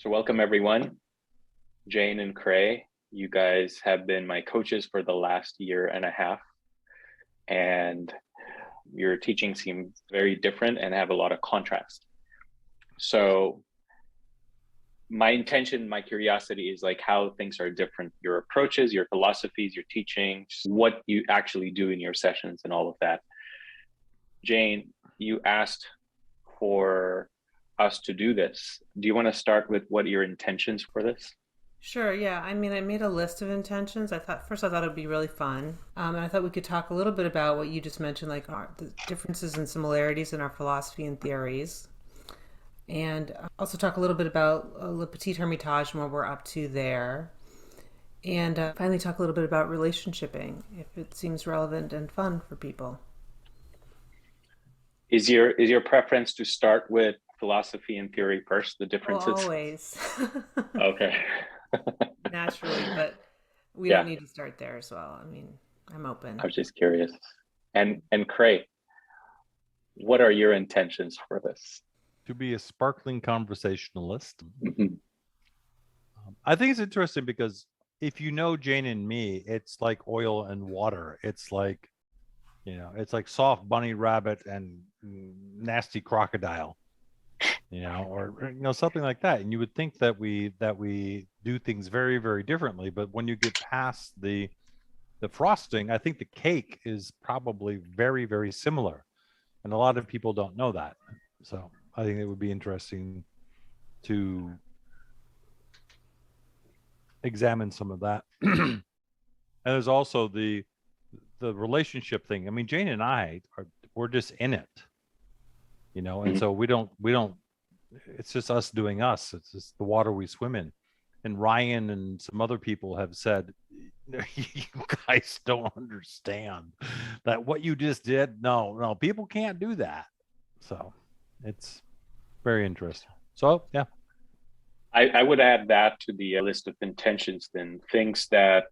So welcome everyone, Jane and Kraye. You guys have been my coaches for the last year and a half, and your teaching seems very different and have a lot of contrast. So my intention, my curiosity is like how things are different, your approaches, your philosophies, your teachings, what you actually do in your sessions and all of that. Jane, you asked for us to do this. Do you want to start with what your intentions for this? Sure, yeah. I mean, I made a list of intentions. I thought it'd be really fun. And I thought we could talk a little bit about what you just mentioned, like the differences and similarities in our philosophy and theories. And also talk a little bit about Le Petit Hermitage and what we're up to there. And finally talk a little bit about relationshiping, if it seems relevant and fun for people. Is your preference to start with philosophy and theory first, the Oh, differences? always. Okay. Naturally, but we don't Yeah, need to start there as well. I mean, I'm open. I was just curious. And Cray, what are your intentions for this? To be a sparkling conversationalist. Mhm. I think it's interesting because if you know Jane and me, it's like oil and water. It's like soft bunny rabbit and nasty crocodile, or something like that. And you would think that we do things very, very differently. But when you get past the frosting, I think the cake is probably very, very similar. And a lot of people don't know that. So I think it would be interesting to examine some of that. And there's also the relationship thing. I mean, Jane and we're just in it, and Mhm. so we don't it's just us doing us. It's just the water we swim in. And Ryan and some other people have said, you guys don't understand that what you just did. No, people can't do that. So it's very interesting. So yeah. I would add that to the list of intentions then, things that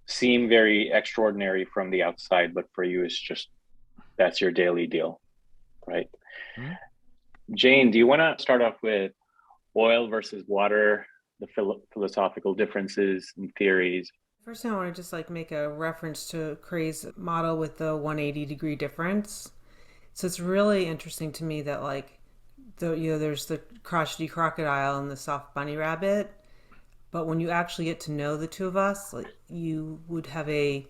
seem very extraordinary from the outside, but for you, it's just that's your daily deal, right? Hmm? Jane, do you want to start off with oil versus water, the philosophical differences and theories? First thing I want to just like make a reference to Cray's model with the 180-degree difference. So it's really interesting to me that like there's the crotchety crocodile and the soft bunny rabbit, but when you actually get to know the two of us, like you would have a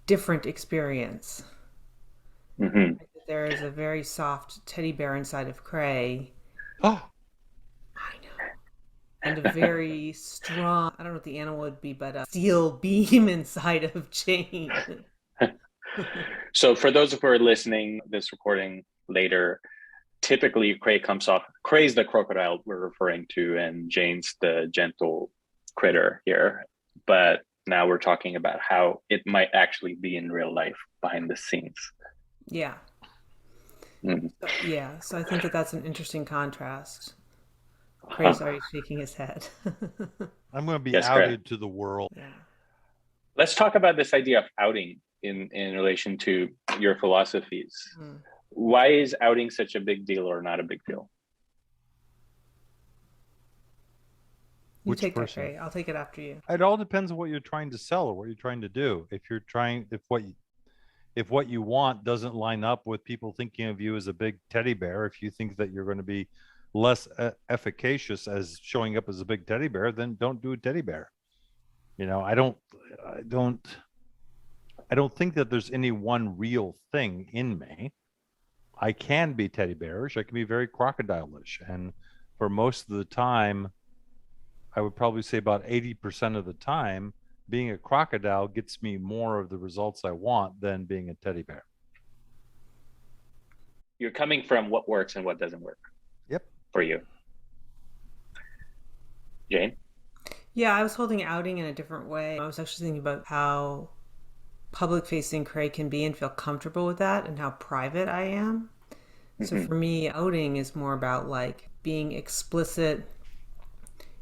different experience. Hmm. There is a very soft teddy bear inside of Cray. Oh, I know. And a very strong, I don't know what the animal would be, but a steel beam inside of Jane. So for those who are listening this recording later, typically Cray comes off. Cray's the crocodile we're referring to, and Jane's the gentle critter here. But now we're talking about how it might actually be in real life behind the scenes. Yeah. Mm. Yeah, so I think that that's an interesting contrast. Cray's Huh. already shaking his head. I'm going to be Yes, Cray. outed to the world. Yeah. Let's talk about this idea of outing in relation to your philosophies. Hmm. Why is outing such a big deal or not a big deal? You Which take that, person? Cray. I'll take it after you. It all depends on what you're trying to sell or what you're trying to do. If what you want doesn't line up with people thinking of you as a big teddy bear, if you think that you're going to be less efficacious as showing up as a big teddy bear, then don't do a teddy bear. I don't, I don't think that there's any one real thing in me. I can be teddy bearish. I can be very crocodilish, and for most of the time, I would probably say about 80% of the time, being a crocodile gets me more of the results I want than being a teddy bear. You're coming from what works and what doesn't work Yep. for you, Jane. Yeah, I was holding outing in a different way. I was actually thinking about how public facing Cray can be and feel comfortable with that and how private I am. So Hmm. for me, outing is more about like being explicit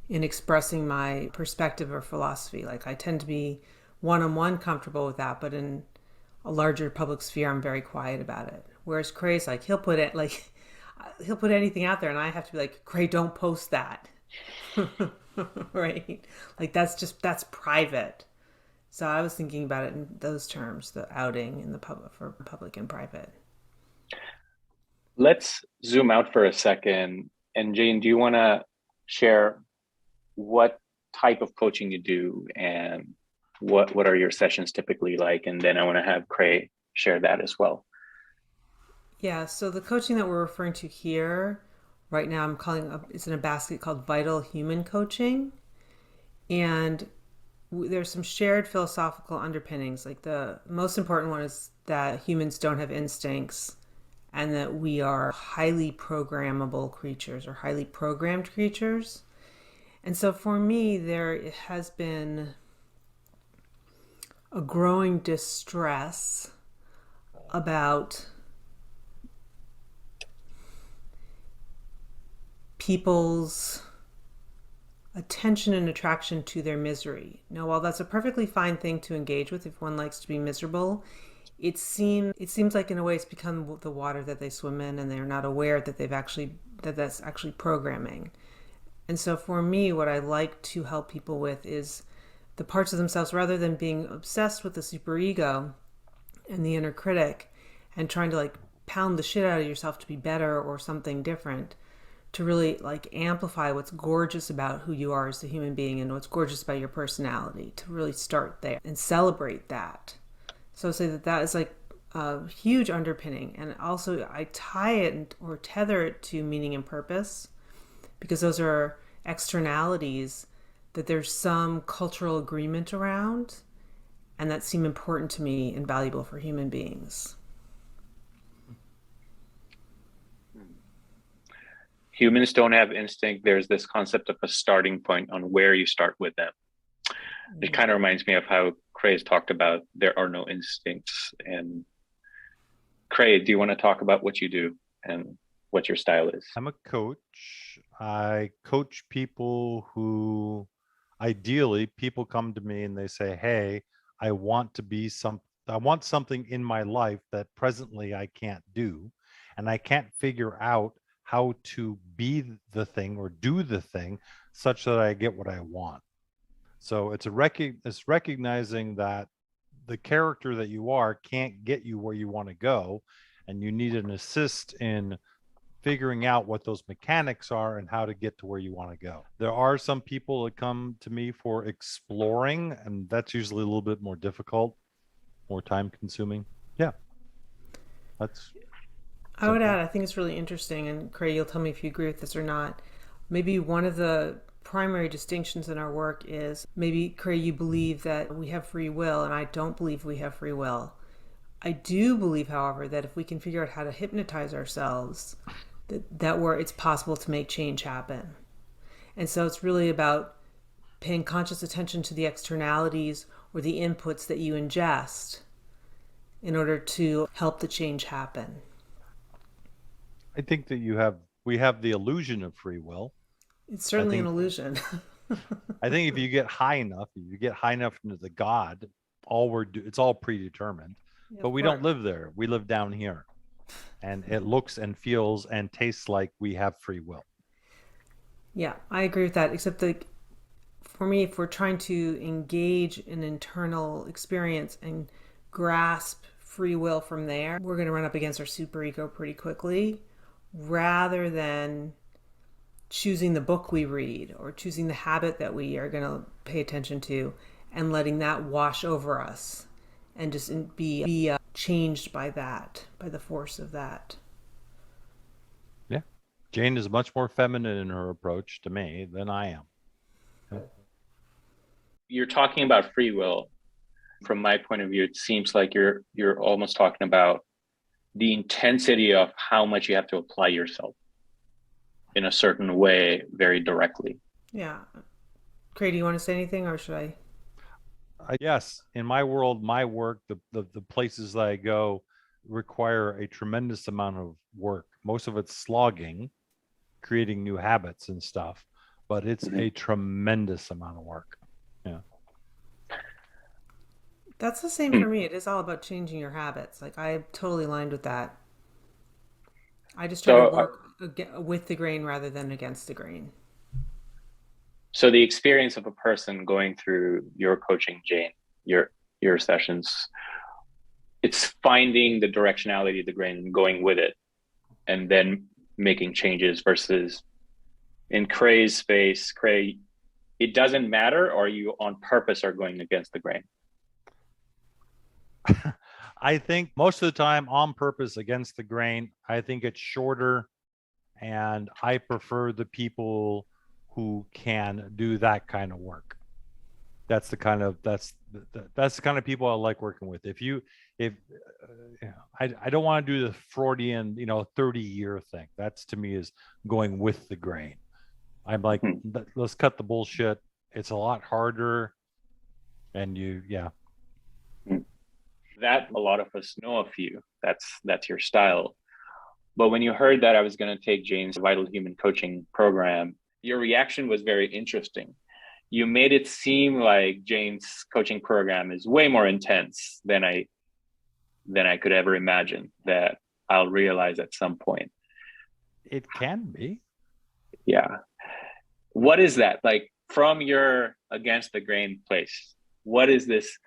in expressing my perspective or philosophy. Like I tend to be one on one comfortable with that, but in a larger public sphere, I'm very quiet about it. Whereas Cray's like he'll put it like he'll put anything out there, and I have to be like, Cray, don't post that. Right? Like that's private. So I was thinking about it in those terms, the outing in the public for public and private. Let's zoom out for a second. And Jane, do you want to share what type of coaching you do and what are your sessions typically like? And then I want to have Cray share that as well. Yeah, so the coaching that we're referring to here right now, I'm calling it's in a basket called Vital Human Coaching. And there's some shared philosophical underpinnings. Like the most important one is that humans don't have instincts and that we are highly programmable creatures or highly programmed creatures. And so for me, there has been a growing distress about people's attention and attraction to their misery. Now, while that's a perfectly fine thing to engage with if one likes to be miserable, it seems like in a way it's become the water that they swim in, and they're not aware that that's actually programming. And so for me, what I like to help people with is the parts of themselves rather than being obsessed with the superego and the inner critic and trying to like pound the shit out of yourself to be better or something different, to really like amplify what's gorgeous about who you are as a human being and what's gorgeous about your personality, to really start there and celebrate that. So I say that that is like a huge underpinning. And also I tie it or tether it to meaning and purpose, because those are externalities that there's some cultural agreement around and that seem important to me and valuable for human beings. Humans don't have instinct. There's this concept of a starting point on where you start with them. It kind of reminds me of how Cray has talked about there are no instincts. And Cray, do you want to talk about what you do and what your style is? I'm a coach. I coach people who ideally people come to me and they say, "Hey, I want to be some I want something in my life that presently I can't do, and I can't figure out how to be the thing or do the thing such that I get what I want." So it's recognizing that the character that you are can't get you where you want to go, and you need an assist in figuring out what those mechanics are and how to get to where you want to go. There are some people that come to me for exploring, and that's usually a little bit more difficult, more time consuming. Yeah, that's I would simple. add, I think it's really interesting, and Craig, you'll tell me if you agree with this or not. Maybe one of the primary distinctions in our work is maybe, Craig, you believe that we have free will, and I don't believe we have free will. I do believe, however, that if we can figure out how to hypnotize ourselves, that where it's possible to make change happen. And so it's really about paying conscious attention to the externalities or the inputs that you ingest in order to help the change happen. I think that we have the illusion of free will. It's I certainly an think illusion. I think if you get high enough, if you get high enough into the God, it's all predetermined. But Of we don't course. live there. We live down here, and it looks and feels and tastes like we have free will. Yeah, I agree with that. Except that for me, if we're trying to engage an internal experience and grasp free will from there, we're going to run up against our superego pretty quickly rather than choosing the book we read or choosing the habit that we are going to pay attention to and letting that wash over us and just be changed by that, by the force of that. Yeah. Jane is much more feminine in her approach to me than I am. Yeah. You're talking about free will. From my point of view, it seems like you're almost talking about the intensity of how much you have to apply yourself in a certain way very directly. Yeah. Craig, do you want to say anything or should I? Yes, in my world, my work, the places that I go require a tremendous amount of work. Most of it's slogging, creating new habits and stuff, but it's Mm-hmm. a tremendous amount of work. Yeah. That's the same for me. It is all about changing your habits. Like I totally aligned with that. I just try to So work with the grain rather than against the grain. So the experience of a person going through your coaching, Jane, your sessions, it's finding the directionality of the grain and going with it, and then making changes versus in Kraye's space, Kraye, it doesn't matter, or you on purpose are going against the grain? I think most of the time on purpose against the grain. I think it's shorter, and I prefer the people who can do that kind of work. That's the kind of that's the kind of people I like working with. If I don't want to do the Freudian 30-year thing. That's to me is going with the grain. I'm like, let's cut the bullshit. It's a lot harder, and That a lot of us know of you. That's your style. But when you heard that I was going to take Jane's Vital Human Coaching program, your reaction was very interesting. You made it seem like Jane's coaching program is way more intense than I could ever imagine, that I'll realize at some point. it can be. Yeah. What is that? Like, from your against the grain place, what is this?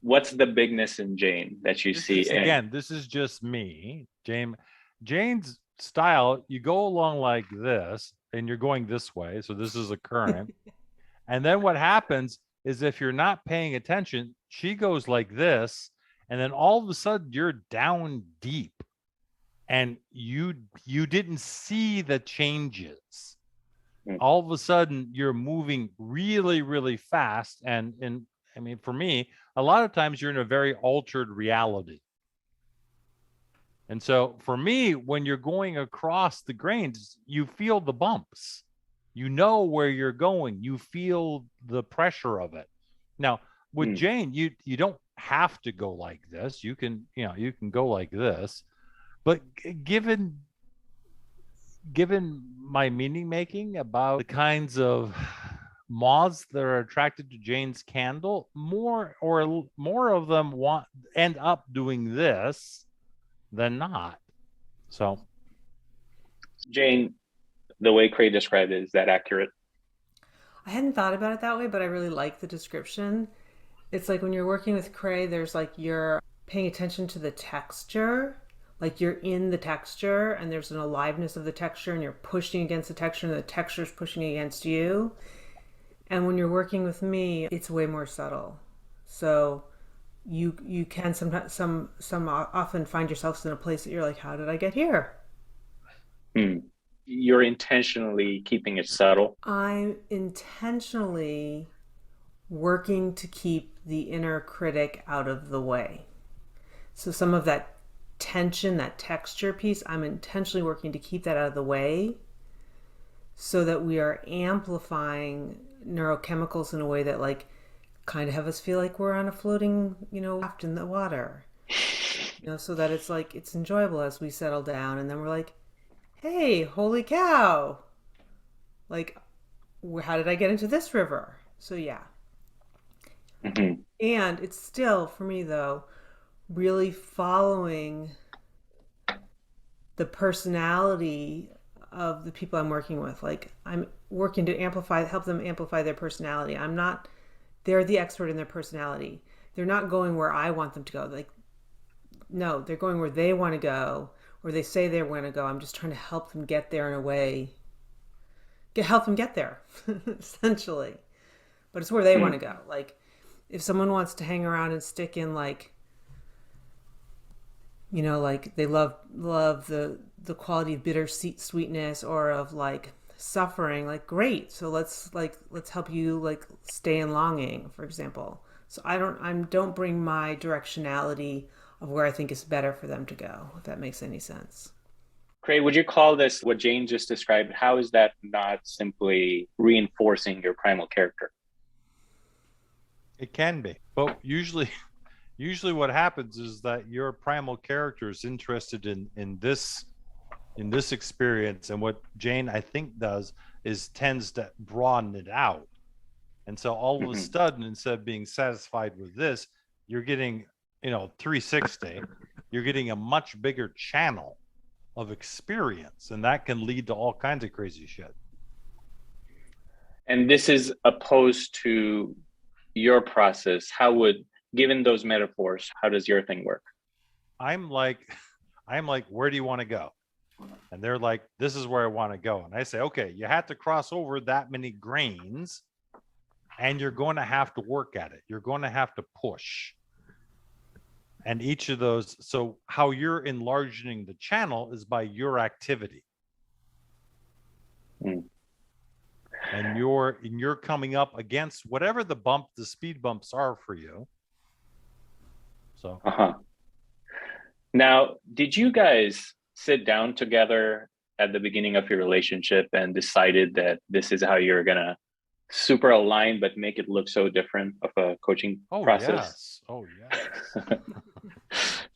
What's the bigness in Jane that you see? Again, this is just me. Jane's style, you go along like this and you're going this way. So this is a current. And then what happens is, if you're not paying attention, she goes like this. And then all of a sudden you're down deep and you didn't see the changes. All of a sudden you're moving really, really fast. And I mean, for me, a lot of times you're in a very altered reality. And so for me, when you're going across the grains, you feel the bumps. You know where you're going. You feel the pressure of it. Now, with Jane, you don't have to go like this. You can go like this. But given my meaning making about the kinds of moths that are attracted to Jane's candle, more of them end up doing this than not. So, Jane, the way Kraye described it, is that accurate? I hadn't thought about it that way, but I really like the description. It's like when you're working with Kraye, there's like you're paying attention to the texture, like you're in the texture and there's an aliveness of the texture and you're pushing against the texture and the texture's pushing against you. And when you're working with me, it's way more subtle. So you can sometimes often find yourselves in a place that you're like, how did I get here? You're intentionally keeping it subtle. I'm intentionally working to keep the inner critic out of the way. So some of that tension, that texture piece, I'm intentionally working to keep that out of the way so that we are amplifying neurochemicals in a way that like kind of have us feel like we're on a floating, raft in the water. So that it's like it's enjoyable as we settle down, and then we're like, hey, holy cow. Like, how did I get into this river? So yeah. And it's still, for me though, really following the personality of the people I'm working with. Like, I'm working to help them amplify their personality. They're the expert in their personality. They're not going where I want them to go. Like, no, they're going where they want to go, or they say they want to go. I'm just trying to help them get there in a way, help them get there, essentially. But it's where they want to go. Like, if someone wants to hang around and stick in like, like they love the quality of bitter sweetness or of like suffering, like great. So let's help you like stay in longing, for example. So I don't bring my directionality of where I think is better for them to go, if that makes any sense. Kraye, would you call this what Jane just described? How is that not simply reinforcing your primal character? It can be, but usually what happens is that your primal character is interested in this experience, and what Jane I think does is tends to broaden it out, and so all of a sudden, instead of being satisfied with this, you're getting 360. You're getting a much bigger channel of experience, and that can lead to all kinds of crazy shit. And this is opposed to your process. How would, given those metaphors, how does your thing work? I'm like, I'm like, where do you want to go? And they're like, this is where I want to go. And I say, okay, you have to cross over that many grains and you're going to have to work at it. You're going to have to push. And each of those, so how you're enlarging the channel is by your activity. Mm. And you're coming up against whatever the speed bumps are for you. So Now, did you guys sit down together at the beginning of your relationship and decided that this is how you're gonna super align but make it look so different of a coaching process? Yes. Oh yes.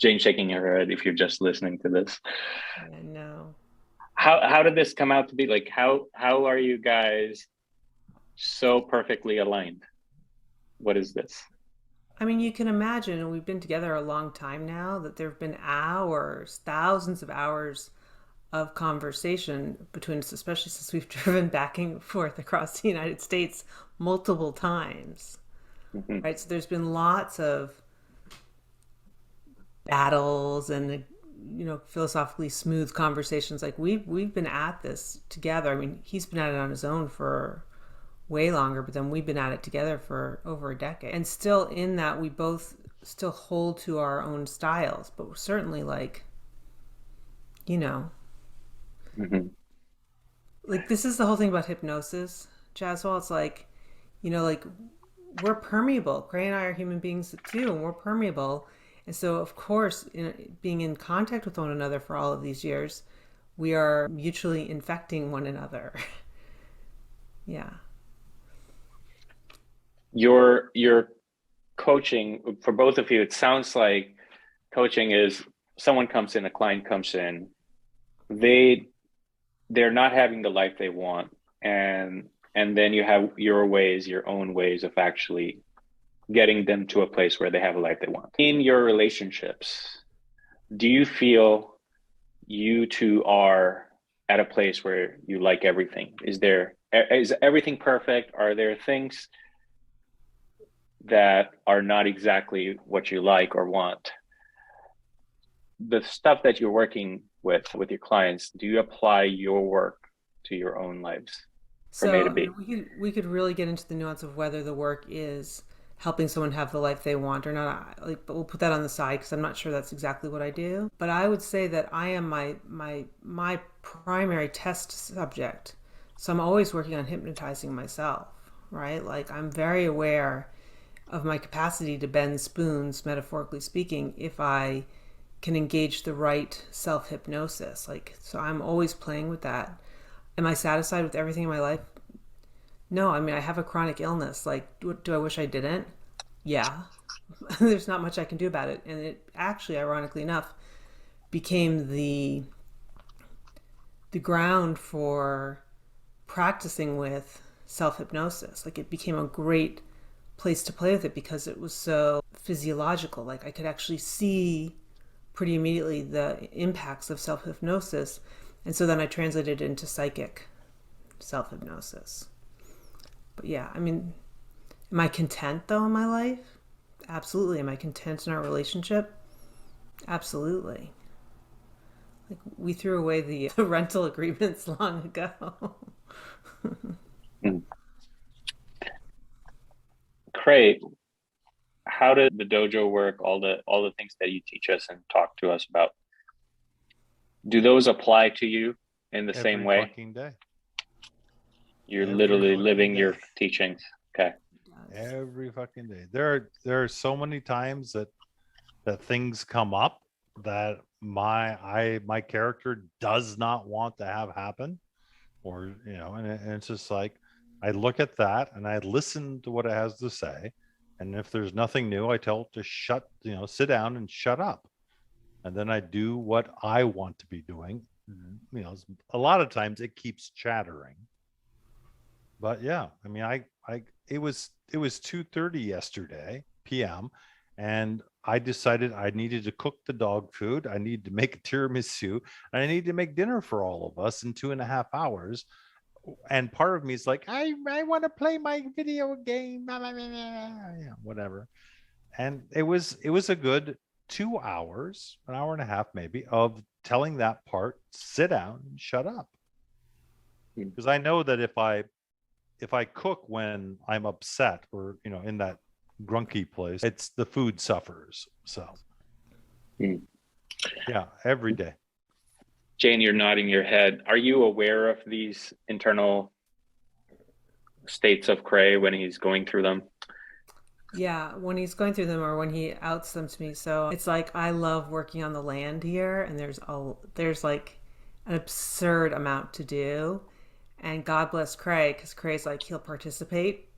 Jane shaking her head if you're just listening to this. Yeah, no. How did this come out to be? Like how are you guys so perfectly aligned? What is this? I mean, you can imagine, and we've been together a long time now, that there have been hours, thousands of hours of conversation between us, especially since we've driven back and forth across the United States multiple times. Mm-hmm. Right? So there's been lots of battles and philosophically smooth conversations. Like we've been at this together. I mean, he's been at it on his own for way longer, but then we've been at it together for over a decade. And still in that, we both still hold to our own styles, but we're certainly like, Mm-hmm. like this is the whole thing about hypnosis, Jaswell. It's like, like we're permeable. Kraye and I are human beings too, and we're permeable. And so, of course, being in contact with one another for all of these years, we are mutually infecting one another. Yeah. Your coaching for both of you, it sounds like coaching is someone comes in, a client comes in, they're not having the life they want, and then you have your own ways of actually getting them to a place where they have a life they want. In your relationships, do you feel you two are at a place where you like everything? Is everything perfect? Are there things that are not exactly what you like or want? The stuff that you're working with your clients, do you apply your work to your own lives from A So, to I mean, B? we could really get into the nuance of whether the work is helping someone have the life they want or not. Like, but we'll put that on the side because I'm not sure that's exactly what I do. But I would say that I am my primary test subject. So I'm always working on hypnotizing myself, right? Like I'm very aware of my capacity to bend spoons, metaphorically speaking, if I can engage the right self hypnosis. Like, so I'm always playing with that. Am I satisfied with everything in my life? No, I mean, I have a chronic illness. Like, do I wish I didn't? Yeah. There's not much I can do about it. And it actually, ironically enough, became the ground for practicing with self hypnosis. Like, it became a great place to play with it because it was so physiological. Like, I could actually see pretty immediately the impacts of self hypnosis. And so then I translated it into psychic self hypnosis. But yeah, I mean, am I content though in my life? Absolutely. Am I content in our relationship? Absolutely. Like we threw away the rental agreements long ago. Mm. Great. How did the dojo work? All the things that you teach us and talk to us about, do those apply to you in the same Every way? fucking day. You're Every literally fucking living day. your teachings. Okay. Every fucking day. There are so many times that things come up that my character does not want to have happen, or and it's just like I look at that and I listen to what it has to say, and if there's nothing new, I tell it to sit down and shut up, and then I do what I want to be doing. A lot of times it keeps chattering, but yeah, I mean, it was 2:30 yesterday p.m. and I decided I needed to cook the dog food. I needed to make a tiramisu, and I needed to make dinner for all of us in 2.5 hours. and part of me is like, I want to play my video game, yeah, whatever. And it was a good 2 hours, an hour and a half maybe, of telling that part, sit down and shut up. Hmm. Because I know that if I cook when I'm upset or in that grunky place, it's the food suffers. So Hmm. yeah, every day. Jane, you're nodding your head. Are you aware of these internal states of Kraye when he's going through them? Yeah, when he's going through them or when he outs them to me. So it's like I love working on the land here, and there's like an absurd amount to do. And God bless Craig, because Craig's like he'll participate,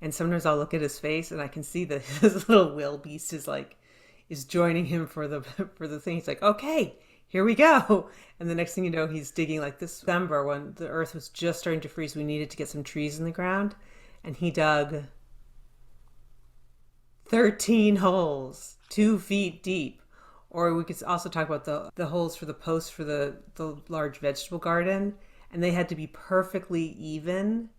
and sometimes I'll look at his face and I can see that his little wildebeest is joining him for the for the thing. He's like, okay, here we go. And the next thing you know, he's digging like this December when the earth was just starting to freeze. We needed to get some trees in the ground, and he dug 13 holes, 2 feet deep. Or we could also talk about the holes for the posts for the large vegetable garden. And they had to be perfectly even.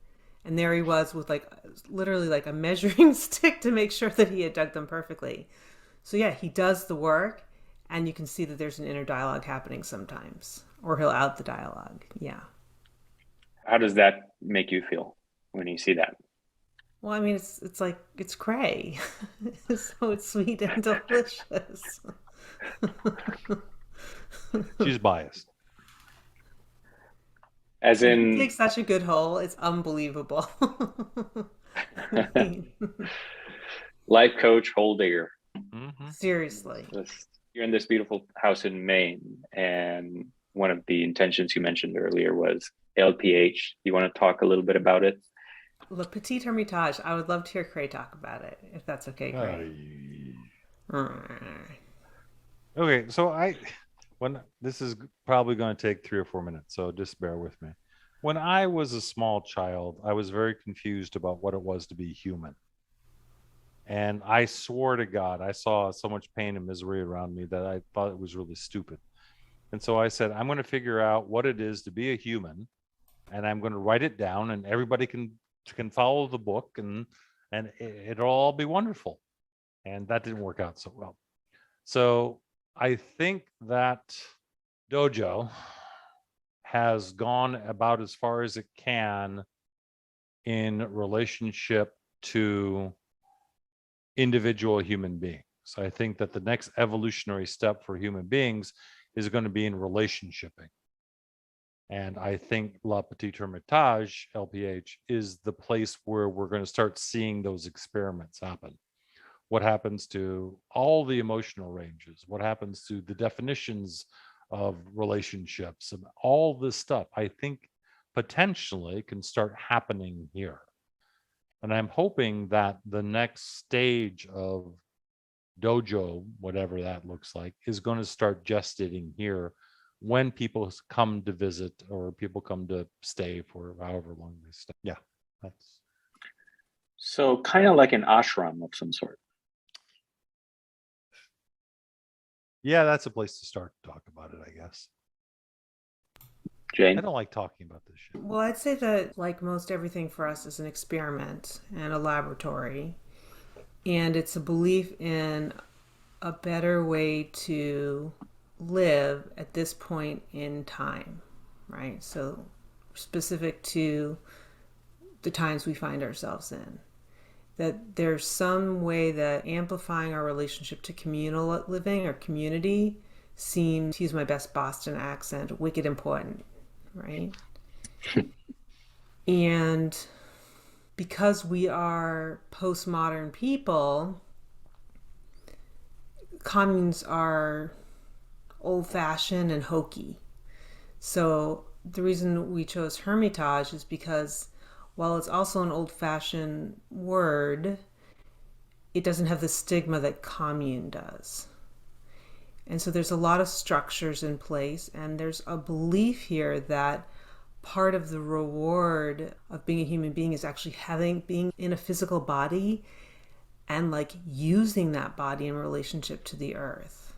And there he was with like literally like a measuring stick to make sure that he had dug them perfectly. So yeah, he does the work, and you can see that there's an inner dialogue happening sometimes. Or he'll out the dialogue. Yeah. How does that make you feel when you see that? Well, I mean, it's like it's cray, so it's sweet and delicious. She's biased. As And he in, takes such a good hole; it's unbelievable. I mean, life coach, hole digger. Mm-hmm. seriously. You're in this beautiful house in Maine, and one of the intentions you mentioned earlier was LPH. You want to talk a little bit about it? Le Petit Hermitage. I would love to hear Cray talk about it, if that's okay, Cray. Okay, so when this is probably going to take 3 or 4 minutes, so just bear with me. When I was a small child, I was very confused about what it was to be human. And I swore to God, I saw so much pain and misery around me that I thought it was really stupid. And so I said, I'm going to figure out what it is to be a human, and I'm going to write it down, and everybody can follow the book, and it'll all be wonderful. And that didn't work out so well. So I think that dojo has gone about as far as it can in relationship to individual human beings. I think that the next evolutionary step for human beings is going to be in relationshiping. And I think La Petite Hermitage, LPH, is the place where we're going to start seeing those experiments happen. What happens to all the emotional ranges? What happens to the definitions of relationships? And all this stuff, I think, potentially can start happening here. And I'm hoping that the next stage of dojo, whatever that looks like, is going to start gestating here when people come to visit or people come to stay for however long they stay. Yeah, that's So, kind of like an ashram of some sort. yeah, that's a place to start to talk about it, I guess. I Jane? don't like talking about this shit. Well, I'd say that, like most everything for us, is an experiment and a laboratory. And it's a belief in a better way to live at this point in time, right? So, specific to the times we find ourselves in. That there's some way that amplifying our relationship to communal living or community seems, to use my best Boston accent, wicked important, right? And because we are postmodern people, communes are old fashioned and hokey. So the reason we chose Hermitage is because while it's also an old fashioned word, it doesn't have the stigma that commune does. And so there's a lot of structures in place, and there's a belief here that part of the reward of being a human being is actually being in a physical body and like using that body in relationship to the earth.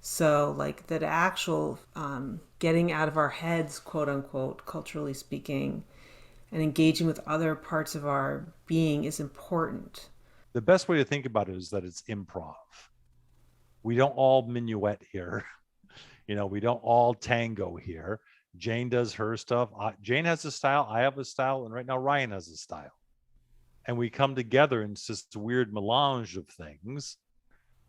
So, like that actual getting out of our heads, quote unquote, culturally speaking, and engaging with other parts of our being is important. The best way to think about it is that it's improv. We don't all minuet here. We don't all tango here. Jane does her stuff. Jane has a style. I have a style. And right now, Ryan has a style. And we come together in just a weird melange of things.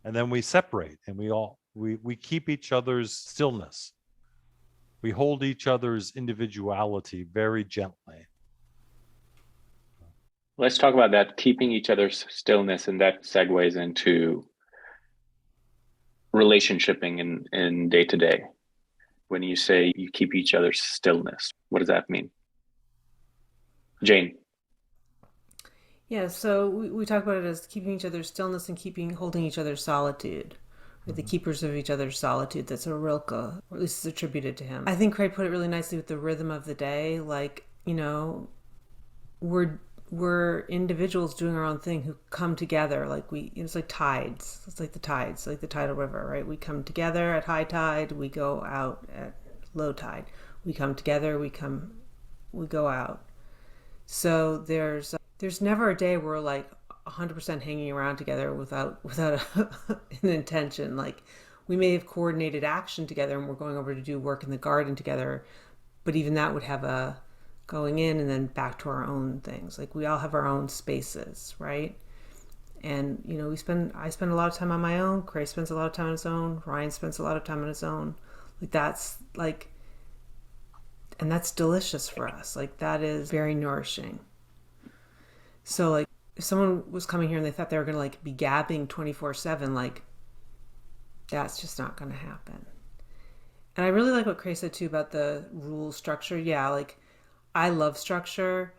And then we separate and we keep each other's stillness. We hold each other's individuality very gently. Let's talk about that, keeping each other's stillness, and that segues into relationshiping in day to day. When you say you keep each other's stillness, what does that mean? Jane. Yeah, so we talk about it as keeping each other's stillness and holding each other's solitude. The keepers of each other's solitude. That's a Rilke, or at least it's attributed to him. I think Kraye put it really nicely with the rhythm of the day. Like, we're individuals doing our own thing who come together. Like it's like tides. It's like the tides, like the tidal river, right? We come together at high tide. We go out at low tide. We come together. We go out. So there's never a day where we're like 100% hanging around together without an intention. Like we may have coordinated action together and we're going over to do work in the garden together, but even that would have a going in and then back to our own things. Like we all have our own spaces, right? And I spend a lot of time on my own. Kraye spends a lot of time on his own. Ryan spends a lot of time on his own. And that's delicious for us. Like that is very nourishing. So like if someone was coming here and they thought they were going to like be gabbing 24/7, like that's just not going to happen. And I really like what Kraye said too about the rule structure. Yeah, like I love structure.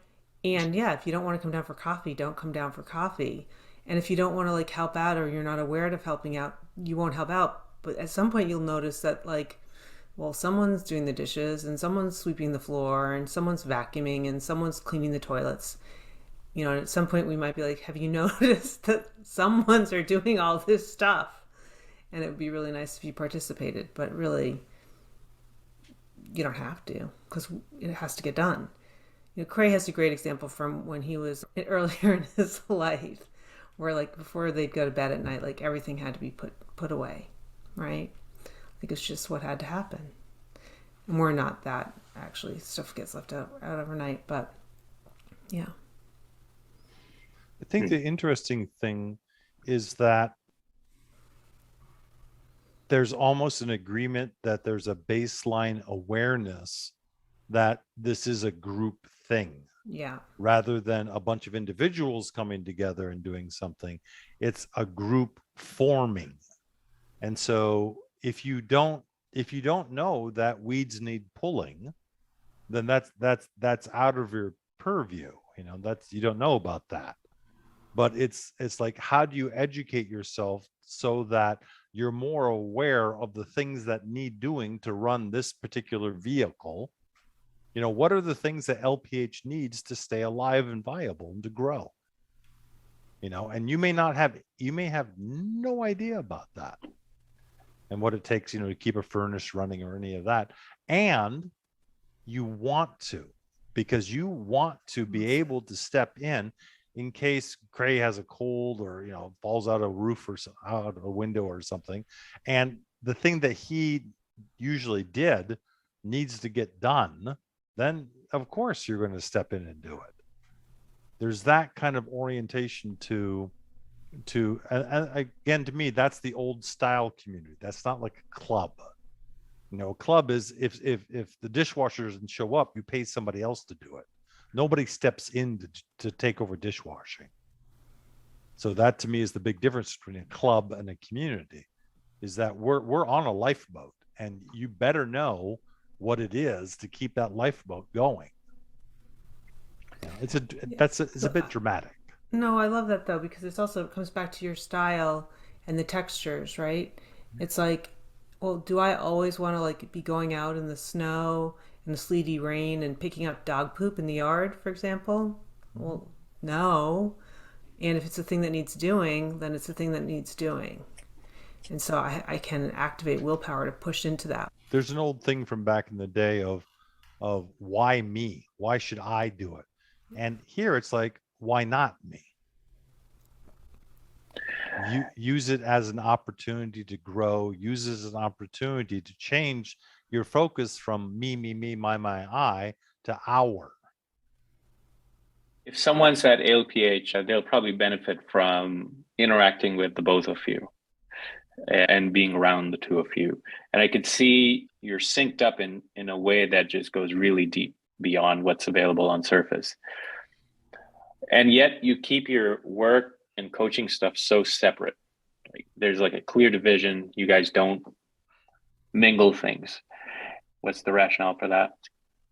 And yeah, if you don't want to come down for coffee, don't come down for coffee. And if you don't want to like help out or you're not aware of helping out, you won't help out. But at some point you'll notice that like, well, someone's doing the dishes and someone's sweeping the floor and someone's vacuuming and someone's cleaning the toilets. And at some point we might be like, have you noticed that someone's are doing all this stuff? And it would be really nice if you participated, but really you don't have to because it has to get done. Kraye has a great example from when he was earlier in his life where like before they'd go to bed at night, like everything had to be put away, right? Like it's just what had to happen. And we're not that, actually. Stuff gets left out overnight, but yeah. I think the interesting thing is that there's almost an agreement that there's a baseline awareness that this is a group thing. Yeah. Rather than a bunch of individuals coming together and doing something, it's a group forming. And so if you don't know that weeds need pulling, then that's out of your purview. That's you don't know about that. But it's like, how do you educate yourself so that you're more aware of the things that need doing to run this particular vehicle? What are the things that LPH needs to stay alive and viable and to grow? And you may have no idea about that and what it takes, to keep a furnace running or any of that. And you want to, because you want to be able to step in case Kraye has a cold or, falls out a roof or out a window or something. And the thing that he usually did needs to get done, then of course you're going to step in and do it. There's that kind of orientation to and again, to me, that's the old style community. That's not like a club. A club is if the dishwasher doesn't show up, you pay somebody else to do it. Nobody steps in to take over dishwashing. So that to me is the big difference between a club and a community, is that we're on a lifeboat and you better know what it is to keep that lifeboat going. It's a bit dramatic. No, I love that though, because it comes back to your style and the textures, right? It's like, well, do I always want to like be going out in the snow and the sleety rain and picking up dog poop in the yard, for example? Well, no. And if it's a thing that needs doing, then it's a thing that needs doing. And so I can activate willpower to push into that. There's an old thing from back in the day of why me? Why should I do it? And here it's like, why not me? You use it as an opportunity to grow, use it as an opportunity to change your focus from me, my, I to our. If someone's at ALPH, they'll probably benefit from interacting with the both of you and being around the two of you. And I could see you're synced up in a way that just goes really deep beyond what's available on surface. And yet you keep your work and coaching stuff so separate. Like there's like a clear division. You guys don't mingle things. What's the rationale for that?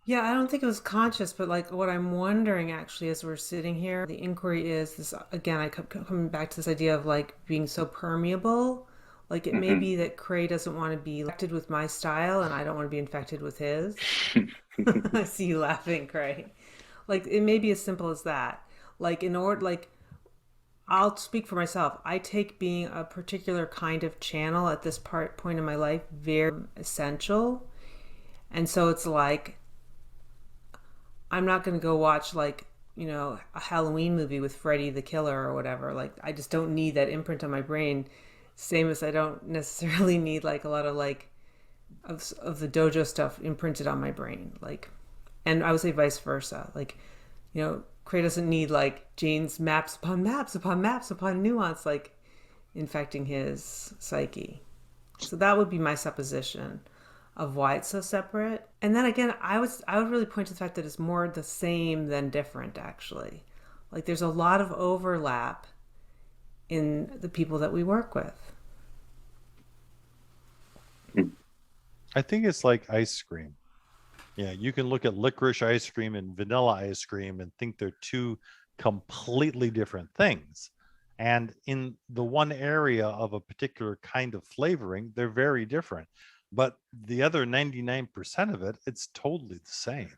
Yeah, I don't think it was conscious, but like what I'm wondering actually as we're sitting here, the inquiry is this again, I kept coming back to this idea of like being so permeable. Like it may Mm-hmm. be that Kraye doesn't want to be infected with my style and I don't want to be infected with his. I see you laughing, Kraye. Like it may be as simple as that. Like in order, like I'll speak for myself. I take being a particular kind of channel at this point in my life very essential. And so it's like I'm not going to go watch like, you know, a Halloween movie with Freddy the Killer or whatever. Like I just don't need that imprint on my brain. Same as I don't necessarily need like a lot of like of the dojo stuff imprinted on my brain. Like, and I would say vice versa. Like, you know, Kraye doesn't need like Jane's maps upon maps upon maps upon nuance like infecting his psyche. So that would be my supposition of why it's so separate. And then again, I would really point to the fact that it's more the same than different actually. Like there's a lot of overlap in the people that we work with. I think it's like ice cream. Yeah, you can look at licorice ice cream and vanilla ice cream and think they're two completely different things. And in the one area of a particular kind of flavoring, they're very different. But the other 99% of it, it's totally the same.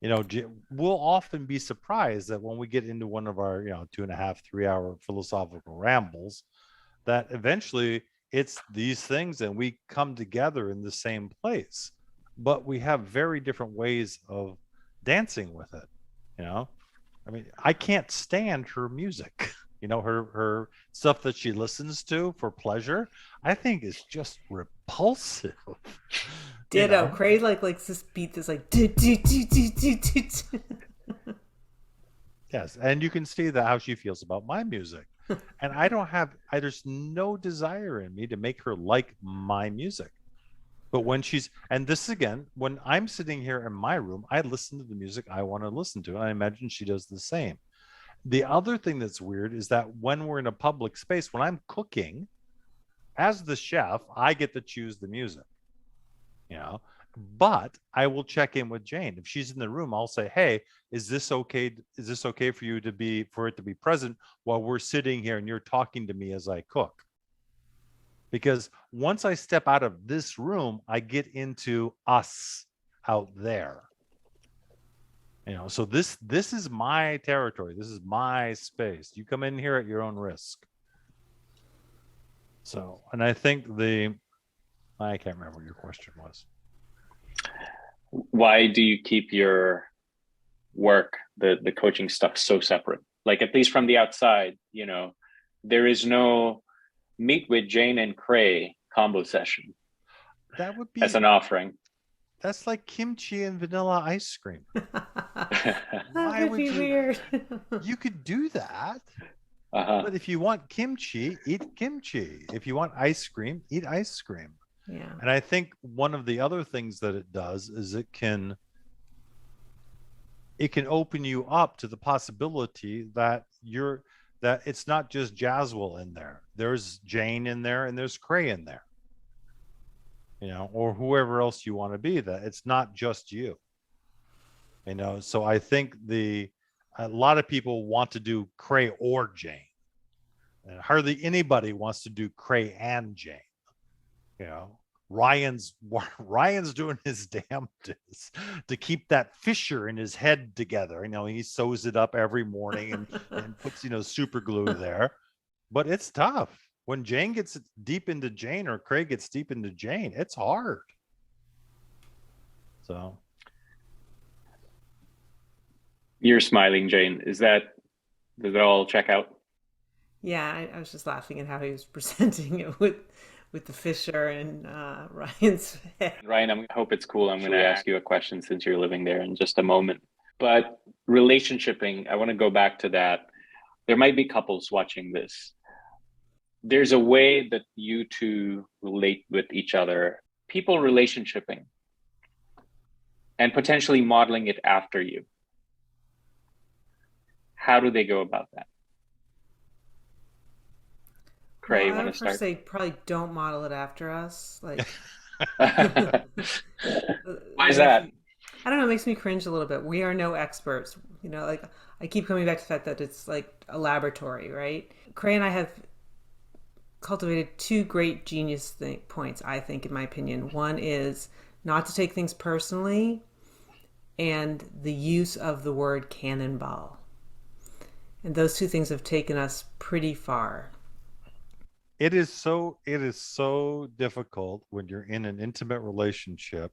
You know, we'll often be surprised that when we get into one of our, 2.5, 3 hour philosophical rambles, that eventually it's these things and we come together in the same place, but we have very different ways of dancing with it. you know I mean, I can't stand her music. Her stuff that she listens to for pleasure, I think is just repulsive. you Ditto. know Kraye like this beat that's like do, do, do, do, do, do, do. yes, and you can see that how she feels about my music. And there's no desire in me to make her like my music. But and this again, when I'm sitting here in my room, I listen to the music I want to listen to. And I imagine she does the same. The other thing that's weird is that when we're in a public space, when I'm cooking, as the chef, I get to choose the music, you know, but I will check in with Jane. If she's in the room, I'll say, hey, is this okay? Is this okay for it to be present while we're sitting here and you're talking to me as I cook? Because once I step out of this room, I get into us out there. So this is my territory. This is my space. You come in here at your own risk. So, and I think I can't remember what your question was. Why do you keep your work, the coaching stuff, so separate? Like, at least from the outside, there is no meet with Jane and Kraye combo session. That would be as an offering. That's like kimchi and vanilla ice cream. Why would be weird? You could do that. But if you want kimchi, eat kimchi. If you want ice cream, eat ice cream. Yeah. And I think one of the other things that it does is it can open you up to the possibility that it's not just Jaswell in there. There's Jane in there and there's Kraye in there. Or whoever else you want to be, that it's not just you. So I think a lot of people want to do Kraye or Jane. And hardly anybody wants to do Kraye and Jane. Ryan's doing his damnedest to keep that fissure in his head together. He sews it up every morning and puts super glue there. But it's tough. when Jane gets deep into Jane or Craig gets deep into Jane, it's hard. So You're smiling, Jane. Does it all check out? Yeah, I was just laughing at how he was presenting it with the Fisher and Ryan's head. Ryan, I hope it's cool. I'm going to ask you a question since you're living there in just a moment. But relationshiping, I want to go back to that. There might be couples watching this. There's a way that you two relate with each other, people relationshiping, and potentially modeling it after you. How do they go about that? Well, Kraye, you I want to would first start? say probably don't model it after us. Why is Makes that? me, I don't know, it makes me cringe a little bit. We are no experts. Like I keep coming back to the fact that it's like a laboratory, right? Cray and I have cultivated two great genius points, I think, in my opinion. One is not to take things personally, and the use of the word cannonball. And those two things have taken us pretty far. it is so difficult when you're in an intimate relationship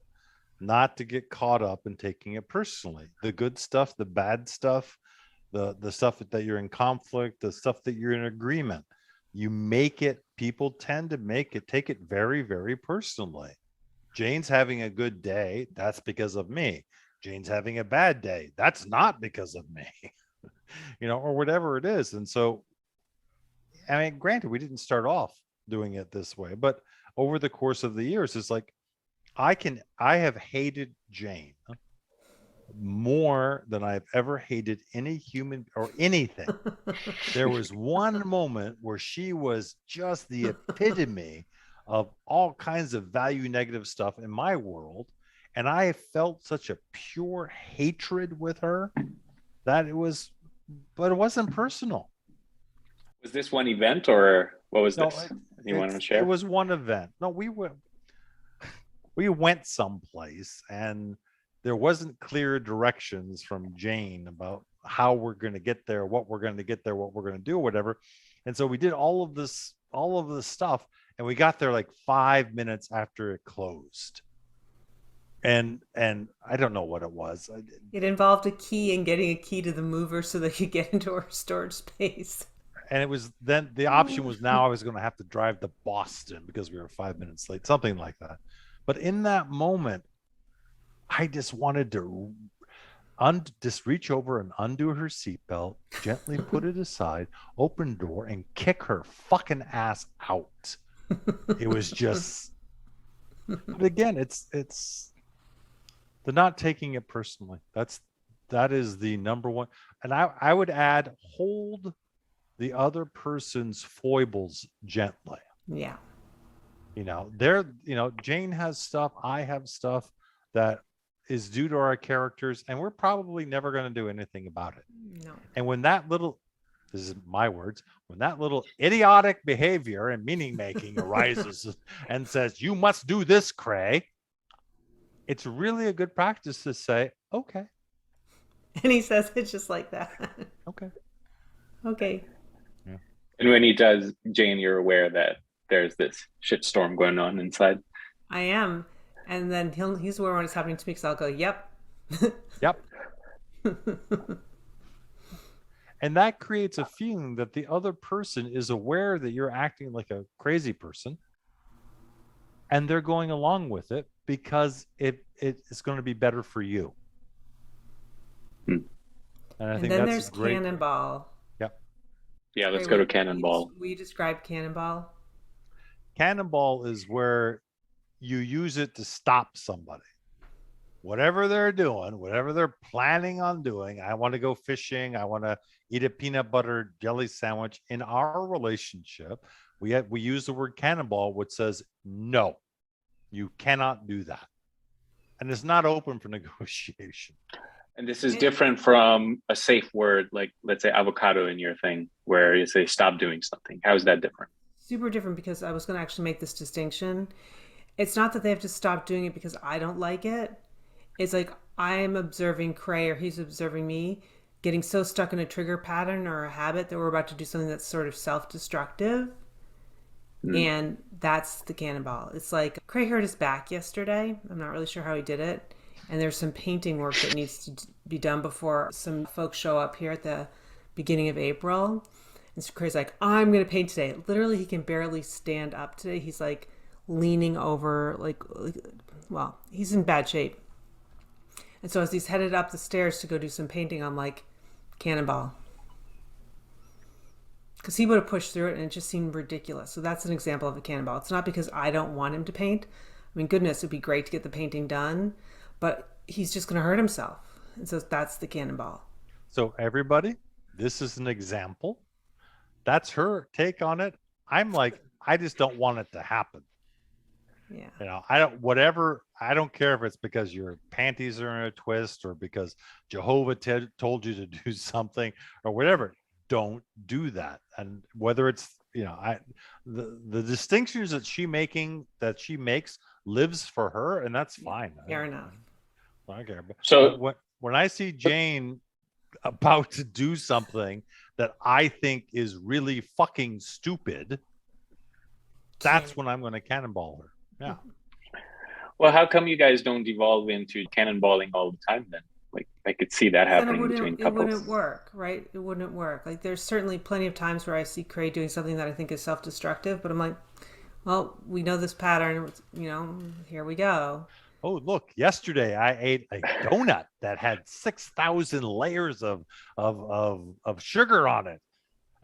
not to get caught up in taking it personally. The good stuff, the bad stuff, the stuff that you're in conflict, the stuff that you're in agreement. You make it, people tend to make it, take it very, very personally. Jane's having a good day, that's because of me. Jane's having a bad day, that's not because of me. Or whatever it is. And so, I mean, granted, we didn't start off doing it this way, but over the course of the years, it's like I have hated Jane more than I've ever hated any human or anything. There was one moment where she was just the epitome of all kinds of value negative stuff in my world. And I felt such a pure hatred with her that but it wasn't personal. Was this one event or what was No, this? You want to it share? was one event. No, we went someplace and there wasn't clear directions from Jane about how we're going to get there, what we're going to get there, what we're going to do, whatever. And so we did all of this stuff, and we got there like 5 minutes after it closed. And I don't know what it was. It involved a key and getting a key to the mover so they could get into our storage space. And it was then the option was now I was going to have to drive to Boston because we were 5 minutes late, something like that. But in that moment, I just wanted to just reach over and undo her seatbelt, gently put it aside, open the door, and kick her fucking ass out. It was just, but again, it's the not taking it personally. That is the number one. And I would add, hold the other person's foibles gently. Yeah. Jane has stuff, I have stuff that is due to our characters, and we're probably never going to do anything about it. No. And when this is my words, when that little idiotic behavior and meaning making arises and says, you must do this, Kraye, it's really a good practice to say, okay. And he says it just like that. Okay. Okay. Yeah. And when he does, Jane, you're aware that there's this shitstorm going on inside. I am. And then he's aware when it's happening to me because I'll go, yep. Yep. And that creates a feeling that the other person is aware that you're acting like a crazy person, and they're going along with it because it is going to be better for you. Hmm. And I And think then that's there's great. Cannonball. Yep. Yeah, let's Wait, go to will Cannonball. you describe Cannonball? Cannonball is where you use it to stop somebody. Whatever they're doing, whatever they're planning on doing. I want to go fishing. I want to eat a peanut butter jelly sandwich. In our relationship, we use the word cannonball, which says, no, you cannot do that. And it's not open for negotiation. And this is different from a safe word, like let's say avocado in your thing, where you say stop doing something. How is that different? Super different, because I was going to actually make this distinction. It's not that they have to stop doing it because I don't like it. It's like I'm observing Kraye or he's observing me getting so stuck in a trigger pattern or a habit that we're about to do something that's sort of self-destructive. Mm. And that's the cannonball. It's like Kraye hurt his back yesterday. I'm not really sure how he did it. And there's some painting work that needs to be done before some folks show up here at the beginning of April. And so Kraye's like, I'm going to paint today. Literally, he can barely stand up today. He's like leaning over, well, he's in bad shape. And so as he's headed up the stairs to go do some painting, I'm like, cannonball. Because he would have pushed through it and it just seemed ridiculous. So that's an example of a cannonball. It's not because I don't want him to paint. I mean, goodness, it'd be great to get the painting done, but he's just going to hurt himself. And so that's the cannonball. So everybody, this is an example. That's her take on it. I'm like, I just don't want it to happen. Yeah. You know, I don't care if it's because your panties are in a twist or because Jehovah told you to do something or whatever. Don't do that. And whether it's, the distinctions that she makes lives for her, and that's fine. Fair enough. I don't care. So But when I see Jane about to do something that I think is really fucking stupid, that's when I'm going to cannonball her. Yeah. well, how come you guys don't devolve into cannonballing all the time then? Like I could see that happening between couples. It wouldn't work, right? It wouldn't work. Like there's certainly plenty of times where I see Kraye doing something that I think is self-destructive, but I'm like, well, we know this pattern, here we go. Oh, look, yesterday I ate a donut that had 6,000 layers of sugar on it.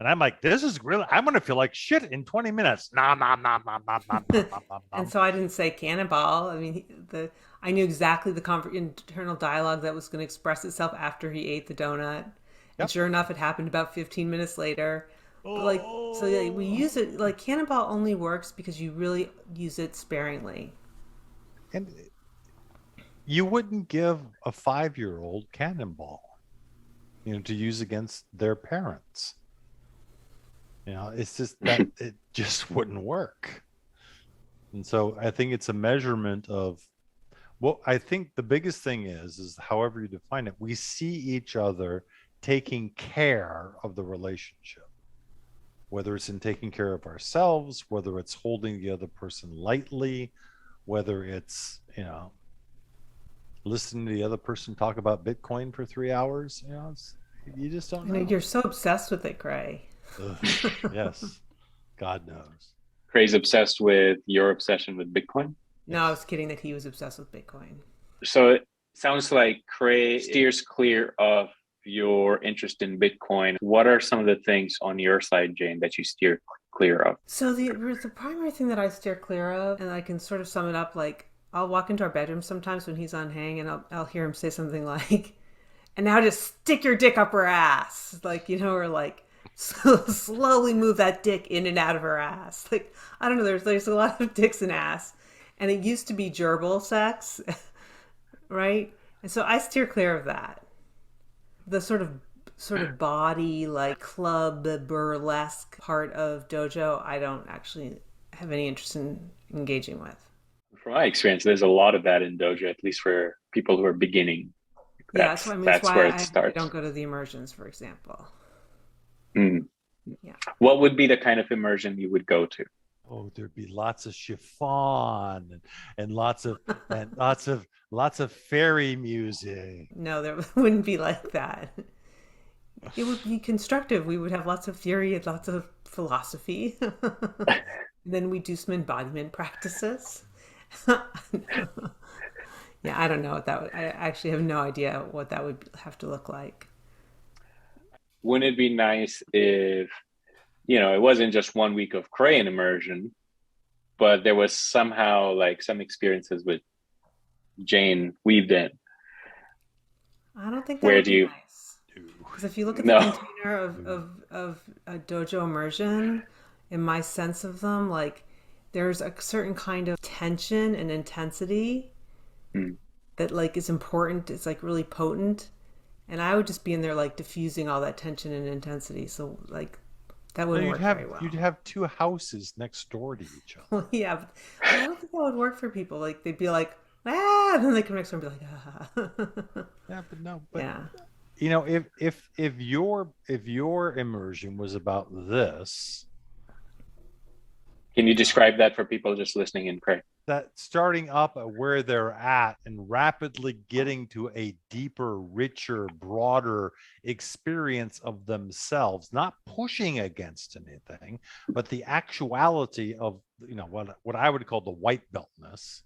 And I'm like, this is really, I'm going to feel like shit in 20 minutes. Nom, nom, nom, nom, nom, nom, nom, nom, And so I didn't say cannonball. I mean, I knew exactly the internal dialogue that was going to express itself after he ate the donut. And sure enough, it happened about 15 minutes later. But we use it, like cannonball only works because you really use it sparingly. And you wouldn't give a 5-year-old cannonball, to use against their parents. It's just that it just wouldn't work. And so I think it's a measurement of, well, I think the biggest thing is however you define it, we see each other taking care of the relationship, whether it's in taking care of ourselves, whether it's holding the other person lightly, whether it's, listening to the other person talk about Bitcoin for 3 hours. You just don't know. You're so obsessed with it, Kraye. Yes, God knows. Kraye's obsessed with your obsession with Bitcoin. No, I was kidding that he was obsessed with Bitcoin. So it sounds like Kraye steers clear of your interest in Bitcoin. What are some of the things on your side, Jane, that you steer clear of? So the primary thing that I steer clear of, and I can sort of sum it up, like I'll walk into our bedroom sometimes when he's on hang, and I'll hear him say something like, "And now just stick your dick up her ass," like or like. So slowly move that dick in and out of her ass. Like, I don't know, there's a lot of dicks and ass. And it used to be gerbil sex, right? And so I steer clear of that. The sort of body, like club burlesque part of dojo, I don't actually have any interest in engaging with. From my experience, there's a lot of that in dojo, at least for people who are beginning. That's why where it starts. I don't go to the immersions, for example. Mm. Yeah. What would be the kind of immersion you would go to? Oh, there'd be lots of chiffon and lots of fairy music. No, there wouldn't be like that. It would be constructive. We would have lots of theory and lots of philosophy. Then we do some embodiment practices. Yeah, I don't know what that would. I actually have no idea what that would have to look like. Wouldn't it be nice if, it wasn't just 1 week of Kraye immersion, but there was somehow like some experiences with Jane weaved in? I don't think that would be nice. Because if you look at the container of a dojo immersion, in my sense of them, like there's a certain kind of tension and intensity that like is important. It's like really potent. And I would just be in there like diffusing all that tension and intensity. So like that wouldn't work very well. You'd have two houses next door to each other. Well, yeah, but I don't think that would work for people. Like they'd be like, and then they come next door and be like, Yeah, but no, but yeah. if your immersion was about this, Can you describe that for people just listening in, Craig? That starting up at where they're at and rapidly getting to a deeper, richer, broader experience of themselves, not pushing against anything, but the actuality of, what I would call the white beltness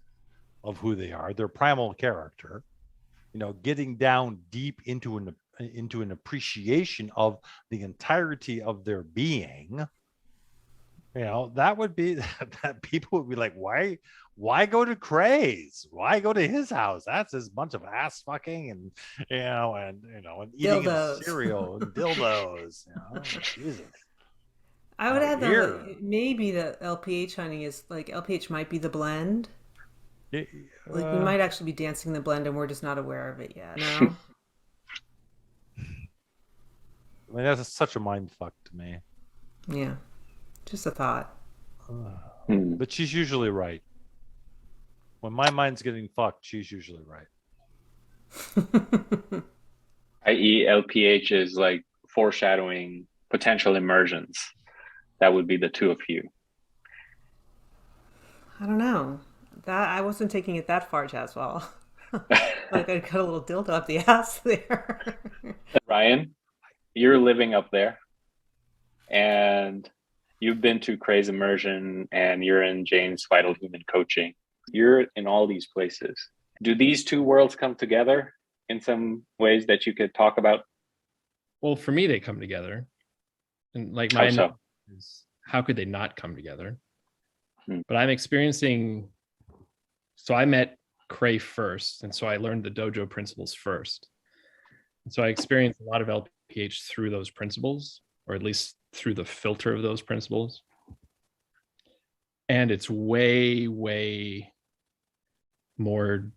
of who they are, their primal character, getting down deep into an appreciation of the entirety of their being. That would be that people would be like, why go to Kraye's? Why go to his house? That's his bunch of ass fucking and eating his Dildos. cereal and dildos. Jesus. I would add though Here. that maybe the LPH honey is like LPH might be the blend. Like we might actually be dancing the blend and we're just not aware of it yet. No. I mean, that's such a mind fuck to me. Yeah. Just a thought. But she's usually right. When my mind's getting fucked, she's usually right. I.e., LPH is like foreshadowing potential immersions. That would be the two of you. I don't know. That I wasn't taking it that far, Jaswell. Like I got a little dildo up the ass there. Ryan, you're living up there and you've been to Kraye's immersion and you're in Jane's Vital Human coaching. You're in all these places. Do these two worlds come together in some ways that you could talk about? Well, for me, they come together. And like How so? is how could they not come together? Hmm. But I'm experiencing, so I met Kraye first. And so I learned the dojo principles first. And so I experienced a lot of LPH through those principles, or at least through the filter of those principles. And it's way, way more,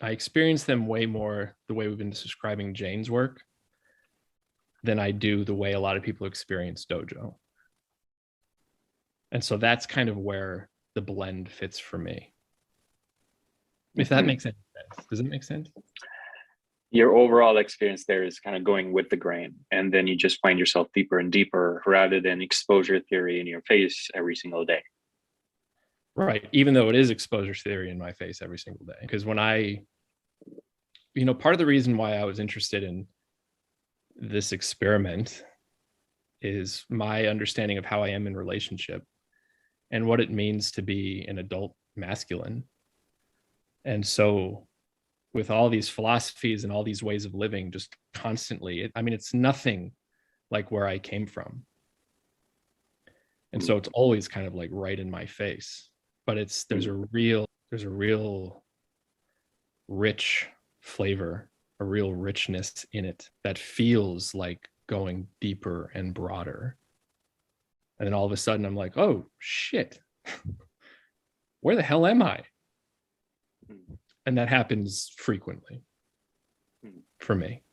I experience them way more the way we've been describing Jane's work than I do the way a lot of people experience dojo. And so that's kind of where the blend fits for me. If that makes any sense. Does it make sense? Your overall experience there is kind of going with the grain, and then you just find yourself deeper and deeper rather than exposure theory in your face every single day. Right. Even though it is exposure theory in my face every single day. Because when part of the reason why I was interested in this experiment is my understanding of how I am in relationship and what it means to be an adult masculine. And so with all these philosophies and all these ways of living, just constantly, it's nothing like where I came from. And so it's always kind of like right in my face, but there's a real rich flavor, a real richness in it that feels like going deeper and broader. And then all of a sudden I'm like, oh shit, where the hell am I? And that happens frequently for me.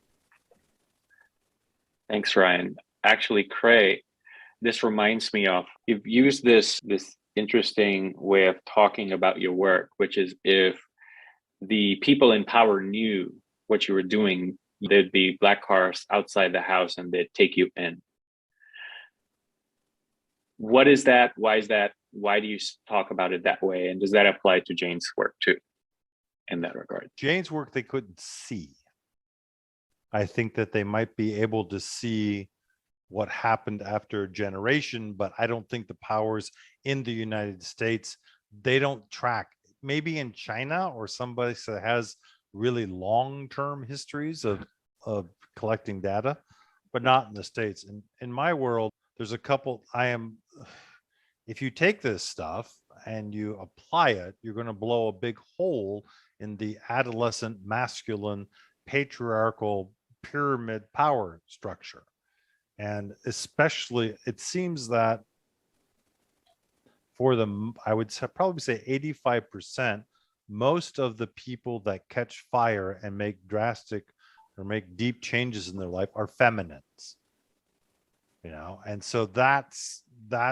Thanks, Ryan. Actually, Kraye, this reminds me of, you've used this interesting way of talking about your work, which is if the people in power knew what you were doing, there'd be black cars outside the house and they'd take you in. What is that? Why is that? Why do you talk about it that way? And does that apply to Jane's work too, in that regard? Jane's work they couldn't see. I think that they might be able to see what happened after a generation, but I don't think the powers in the United States, they don't track. Maybe in China or somebody that has really long-term histories of collecting data, but not in the States. In my world, there's a couple. If you take this stuff and you apply it, you're going to blow a big hole in the adolescent masculine patriarchal pyramid power structure. And especially, it seems that for them, I would probably say 85%, most of the people that catch fire and make drastic or make deep changes in their life are feminines. And so that's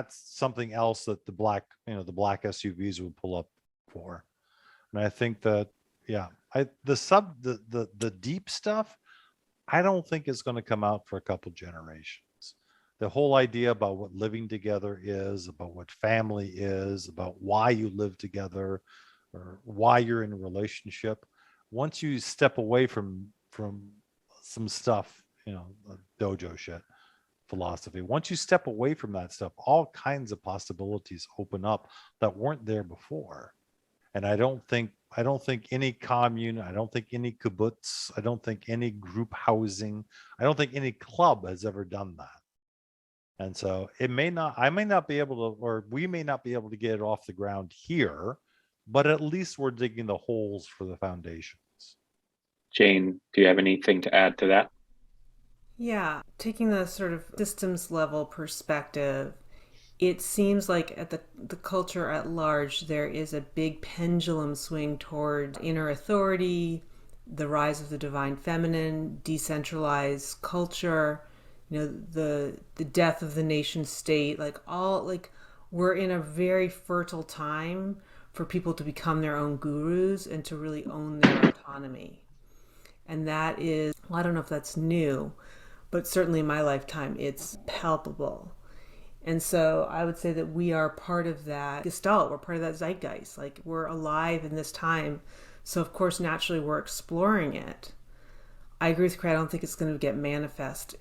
something else that the black SUVs would pull up for. And I think that, the deep stuff, I don't think is going to come out for a couple generations. the whole idea about what living together is, about what family is, about why you live together or why you're in a relationship. Once you step away from some stuff, dojo shit, philosophy, once you step away from that stuff, all kinds of possibilities open up that weren't there before. And I don't think any commune, I don't think any kibbutz, I don't think any group housing, I don't think any club has ever done that. And so I may not be able to, or we may not be able to get it off the ground here, but at least we're digging the holes for the foundations. Jane, do you have anything to add to that? Yeah, taking the sort of systems level perspective, it seems like at the culture at large, there is a big pendulum swing toward inner authority, the rise of the divine feminine, decentralized culture, the death of the nation state, we're in a very fertile time for people to become their own gurus and to really own their autonomy. And that is, well, I don't know if that's new, but certainly in my lifetime, it's palpable. And so I would say that we are part of that gestalt. We're part of that zeitgeist. Like, we're alive in this time. So, of course, naturally, we're exploring it. I agree with Kraye. I don't think it's going to get manifest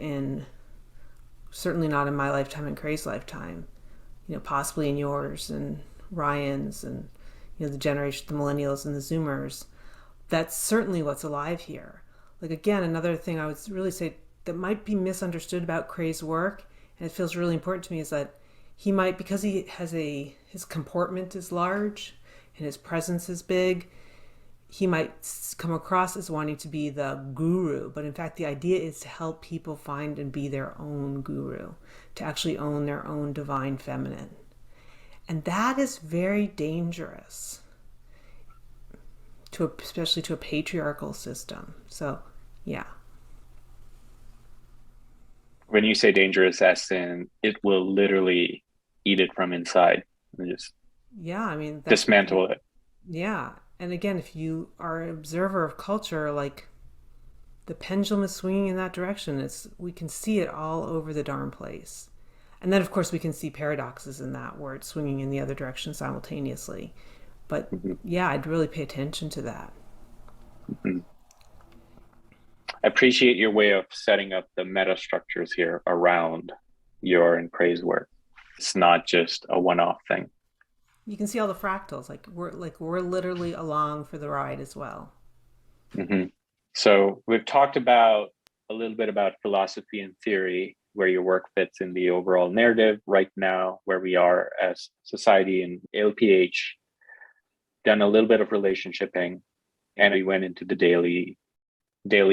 certainly not in my lifetime and Kraye's lifetime. Possibly in yours and Ryan's and, the generation, the millennials and the Zoomers. That's certainly what's alive here. Like, again, another thing I would really say that might be misunderstood about Kraye's work, and it feels really important to me, is that he might, because he has his comportment is large and his presence is big, he might come across as wanting to be the guru, but in fact the idea is to help people find and be their own guru, to actually own their own divine feminine. And that is very dangerous, especially to a patriarchal system. So, yeah. When you say dangerous, as in it will literally eat it from inside and just Yeah, I mean, dismantle it. Yeah. And again, if you are an observer of culture, like, the pendulum is swinging in that direction. We can see it all over the darn place. And then, of course, we can see paradoxes in that where it's swinging in the other direction simultaneously. But yeah, I'd really pay attention to that. Mm-hmm. I appreciate your way of setting up the meta structures here around your and Kraye's work. It's not just a one-off thing. You can see all the fractals. We're literally along for the ride as well. Mm-hmm. So we've talked about a little bit about philosophy and theory, where your work fits in the overall narrative right now, where we are as society and LPH, done a little bit of relationshiping, and we went into the daily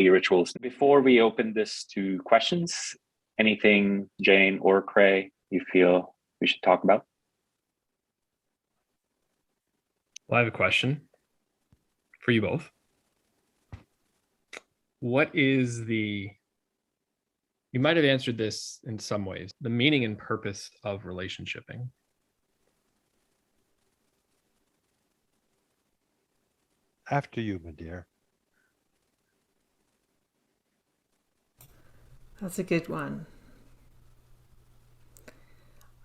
rituals. Before we open this to questions, anything Jane or Kraye you feel we should talk about? Well, I have a question for you both. What is you might have answered this in some ways, the meaning and purpose of relationshiping? After you, my dear. That's a good one.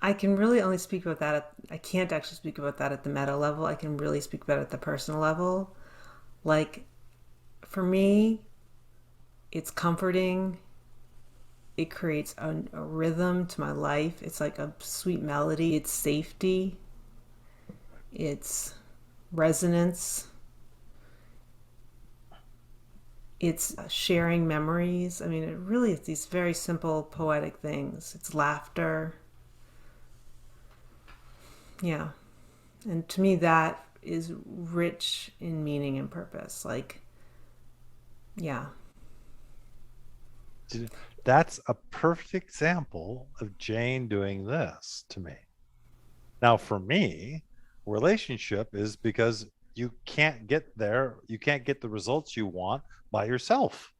I can really only speak about that. I can't actually speak about that at the meta level. I can really speak about it at the personal level. Like, for me, it's comforting. It creates a rhythm to my life. It's like a sweet melody. It's safety. It's resonance. It's sharing memories. I mean, it really is these very simple poetic things. It's laughter. Yeah. And to me, that is rich in meaning and purpose. Like, yeah. That's a perfect example of Jane doing this to me. Now, for me, relationship is because you can't get there, you can't get the results you want by yourself.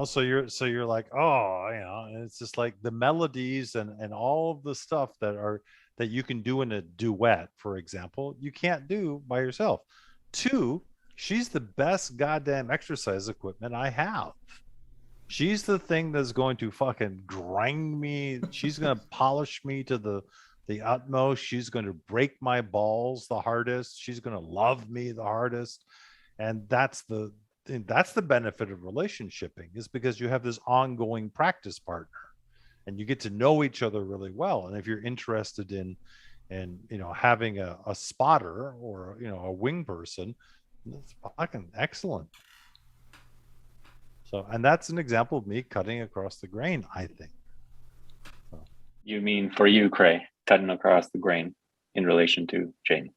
So you're like, oh, and it's just like the melodies and all of the stuff that you can do in a duet, for example, you can't do by yourself. Two, she's the best goddamn exercise equipment I have. She's the thing that's going to fucking grind me. She's going to polish me to the utmost. She's going to break my balls the hardest. She's going to love me the hardest. And that's the benefit of relationshiping, is because you have this ongoing practice partner and you get to know each other really well. And if you're interested in having a spotter or a wing person, that's fucking excellent. So, and that's an example of me cutting across the grain, I think. So. You mean for you, Kraye, cutting across the grain in relation to Jane?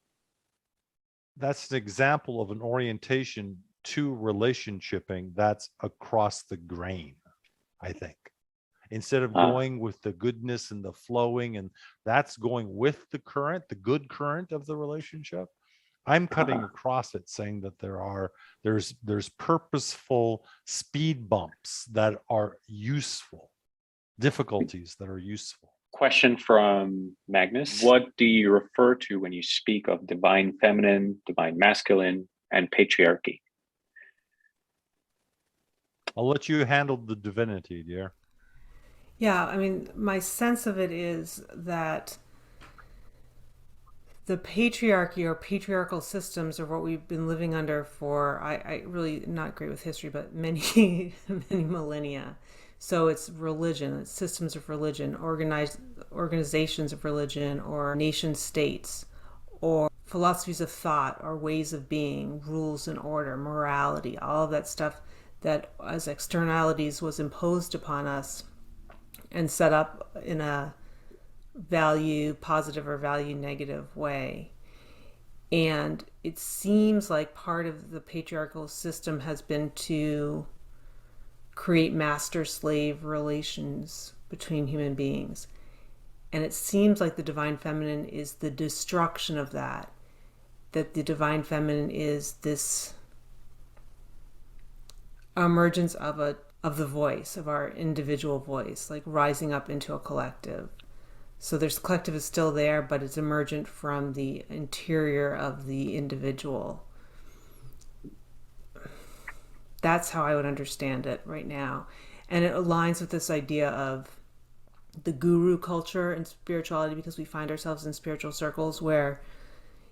That's an example of an orientation to relationshiping that's across the grain, I think. Instead of going with the goodness and the flowing, and that's going with the current, the good current of the relationship, I'm cutting across it, saying that there's purposeful speed bumps that are useful, difficulties that are useful. Question from Magnus. What do you refer to when you speak of divine feminine, divine masculine, and patriarchy? I'll let you handle the divinity, dear. Yeah, I mean, my sense of it is that the patriarchy or patriarchal systems are what we've been living under for, I really not great with history, but many, many millennia. So it's religion, it's systems of religion, organizations of religion, or nation states, or philosophies of thought, or ways of being, rules and order, morality, all of that stuff that as externalities was imposed upon us and set up in a value positive or value negative way. And it seems like part of the patriarchal system has been to create master-slave relations between human beings. And it seems like the divine feminine is the destruction of that. That the divine feminine is this emergence of the voice, of our individual voice, like rising up into a collective. So there's collective is still there, but it's emergent from the interior of the individual. That's how I would understand it right now. And it aligns with this idea of the guru culture and spirituality, because we find ourselves in spiritual circles where,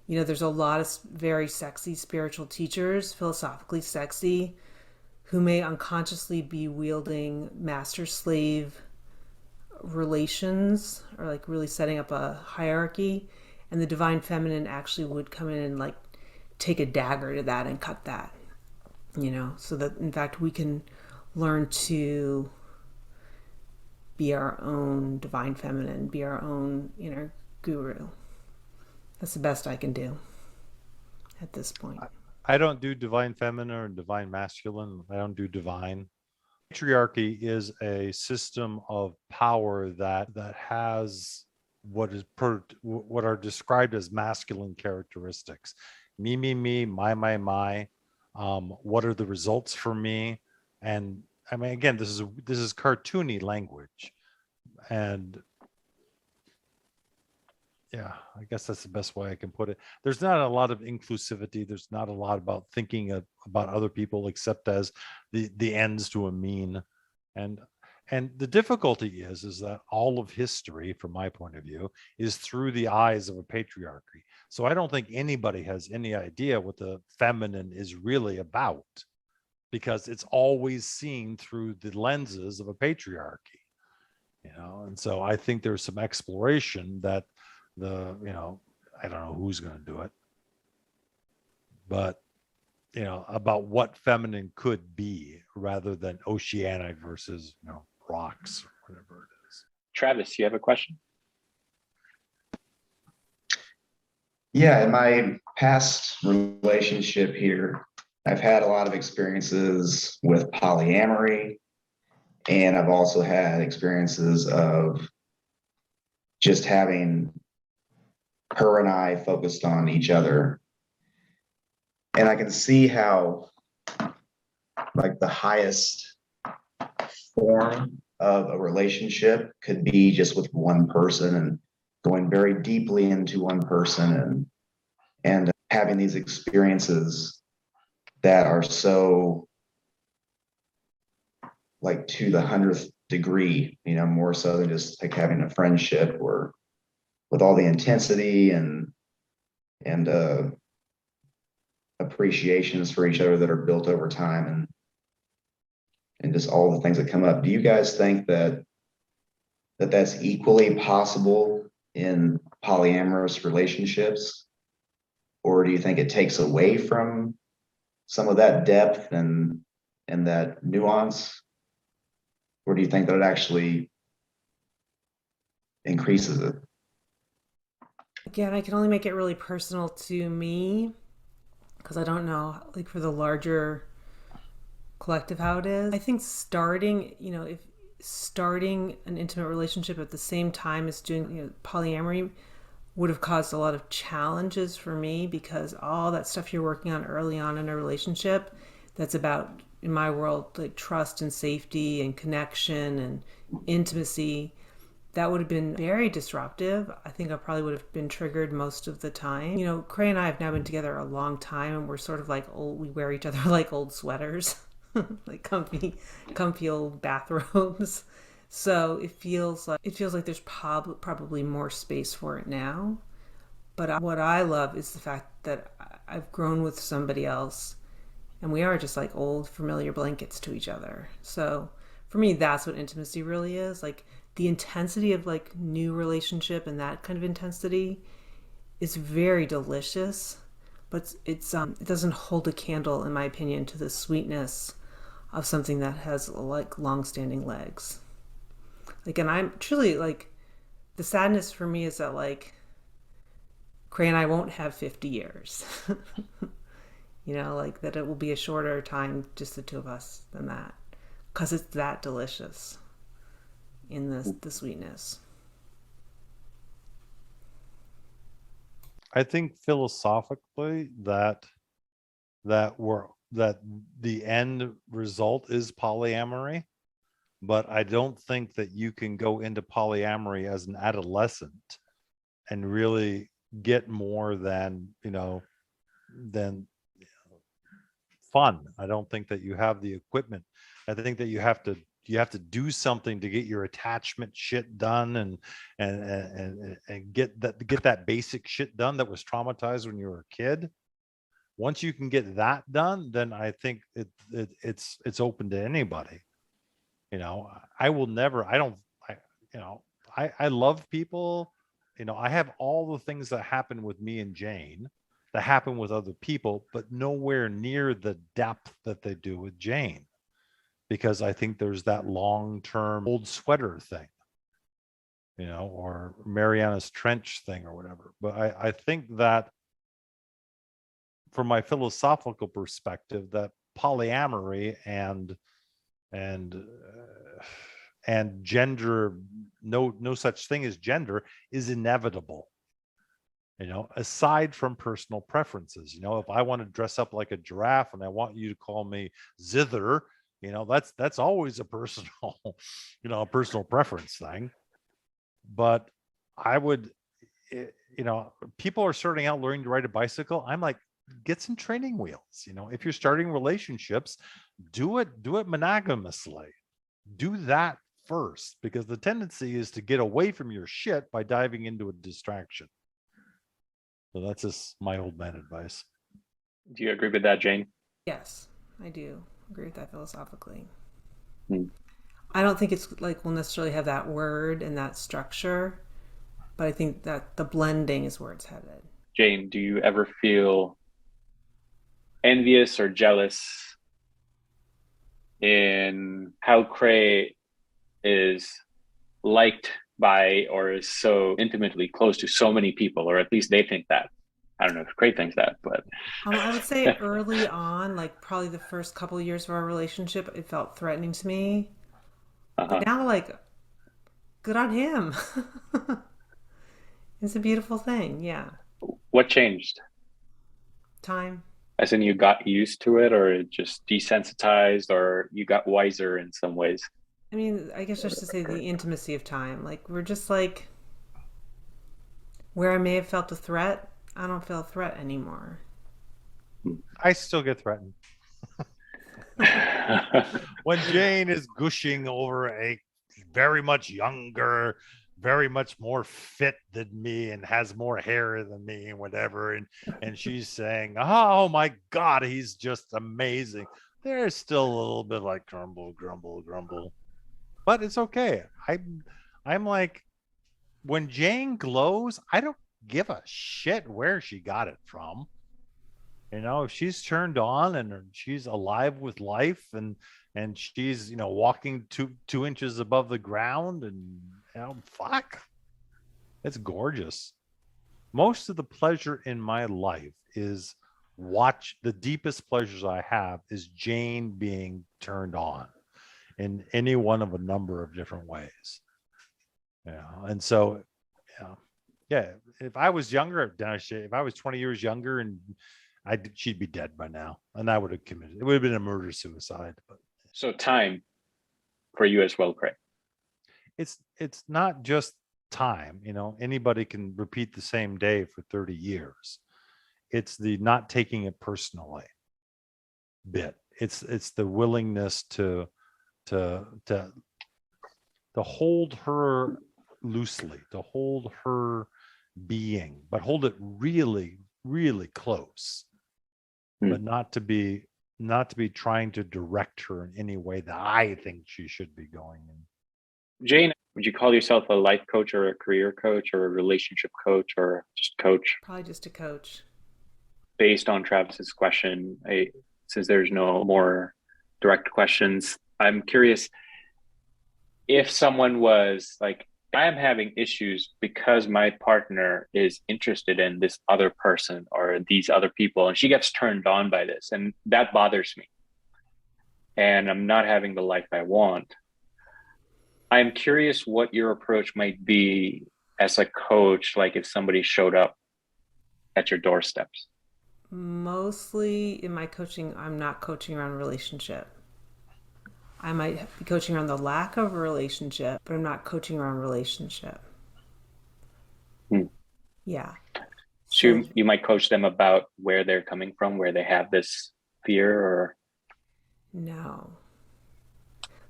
there's a lot of very sexy spiritual teachers, philosophically sexy, who may unconsciously be wielding master-slave relations, or like really setting up a hierarchy, and the divine feminine actually would come in and like take a dagger to that and cut that, so that in fact we can learn to be our own divine feminine, be our own inner guru. That's the best I can do at this point. I don't do divine feminine or divine masculine. I don't do divine. Patriarchy is a system of power that has what are described as masculine characteristics. Me, my. What are the results for me? And I mean, again, this is cartoony language, and yeah, I guess that's the best way I can put it. There's not a lot of inclusivity. There's not a lot about thinking about other people except as the ends to a mean. And the difficulty is that all of history, from my point of view, is through the eyes of a patriarchy. So I don't think anybody has any idea what the feminine is really about, because it's always seen through the lenses of a patriarchy. And so I think there's some exploration that I don't know who's going to do it, but about what feminine could be, rather than oceanic versus rocks or whatever it is. Travis, you have a question? Yeah, in my past relationship here, I've had a lot of experiences with polyamory, and I've also had experiences of just having her and I focused on each other. And I can see how, like, the highest form of a relationship could be just with one person, and going very deeply into one person, and having these experiences that are so like to the 100th degree, more so than just like having a friendship, or with all the intensity and appreciations for each other that are built over time, and just all the things that come up. Do you guys think that's equally possible in polyamorous relationships? Or do you think it takes away from some of that depth and that nuance? Or do you think that it actually increases it? Again, I can only make it really personal to me because I don't know, like for the larger collective, how it is. I think if starting an intimate relationship at the same time as doing polyamory would have caused a lot of challenges for me, because all that stuff you're working on early on in a relationship, that's about, in my world, like trust and safety and connection and intimacy, that would have been very disruptive. I think I probably would have been triggered most of the time. Kraye and I have now been together a long time, and we're sort of like old, we wear each other like old sweaters, like comfy old bathrobes. So it feels like there's probably more space for it now. But what I love is the fact that I've grown with somebody else, and we are just like old familiar blankets to each other. So for me, that's what intimacy really is. Like the intensity of like new relationship, and that kind of intensity is very delicious, but it doesn't hold a candle, in my opinion, to the sweetness of something that has like long-standing legs. Like, and I'm truly like, the sadness for me is that like Kraye and I won't have 50 years. Like that it will be a shorter time, just the two of us, than that, because it's that delicious in the sweetness. I think philosophically that the end result is polyamory, but I don't think that you can go into polyamory as an adolescent and really get more than fun. I don't think that you have the equipment. I think that you have to do something to get your attachment shit done, and get that basic shit done that was traumatized when you were a kid. Once you can get that done, then I think it's open to anybody. I will never, I don't, I love people. I have all the things that happen with me and Jane that happen with other people, but nowhere near the depth that they do with Jane, because I think there's that long-term old sweater thing, or Mariana's Trench thing or whatever. But I think that from my philosophical perspective, that polyamory and gender, no such thing as gender, is inevitable. Aside from personal preferences. If I want to dress up like a giraffe and I want you to call me zither, that's always a personal, a personal preference thing. But I would, people are starting out learning to ride a bicycle. I'm like, get some training wheels. If you're starting relationships, do it monogamously. Do that first, because the tendency is to get away from your shit by diving into a distraction. So that's just my old man advice. Do you agree with that, Jane? Yes, I do agree with that philosophically. Hmm. I don't think it's like we'll necessarily have that word and that structure, but I think that the blending is where it's headed. Jane, do you ever feel envious or jealous in how Kraye is liked by, or is so intimately close to so many people, or at least they think that? I don't know if Kraye thinks that, but I would say early on, like probably the first couple of years of our relationship, it felt threatening to me. But now, like, good on him. It's a beautiful thing. Yeah. what changed? Time. As in, you got used to it, or it just desensitized, or you got wiser in some ways? I mean, I guess just to say the intimacy of time. Like, we're just like, where I may have felt a threat, I don't feel a threat anymore. I still get threatened. When Jane is gushing over a very much younger, very much more fit than me and has more hair than me and whatever, and she's saying, "Oh my God, he's just amazing." There's still a little bit like grumble, grumble, grumble, but it's okay. I'm like, when Jane glows, I don't give a shit where she got it from. If she's turned on and she's alive with life, and she's walking two inches above the ground, and fuck, it's gorgeous. Most of the pleasure in my life is the deepest pleasures I have is Jane being turned on in any one of a number of different ways. And so yeah, if I was younger, if I was 20 years younger, and she'd be dead by now, and I would have committed. It would have been a murder suicide. But so time for you as well, Kraye. It's not just time. Anybody can repeat the same day for 30 years. It's the not taking it personally bit. It's the willingness to hold her loosely, to hold her being, but hold it really, really close. But not to be trying to direct her in any way that I think she should be going in. Jane, would you call yourself a life coach or a career coach or a relationship coach or just coach? Probably just a coach. Based on Travis's question, since there's no more direct questions, I'm curious if someone was like, I am having issues because my partner is interested in this other person or these other people, and she gets turned on by this, and that bothers me. And I'm not having the life I want. I'm curious what your approach might be as a coach, like if somebody showed up at your doorsteps. Mostly in my coaching, I'm not coaching around relationship. I might be coaching around the lack of a relationship, but I'm not coaching around relationship. Yeah. So you might coach them about where they're coming from, where they have this fear, or? No.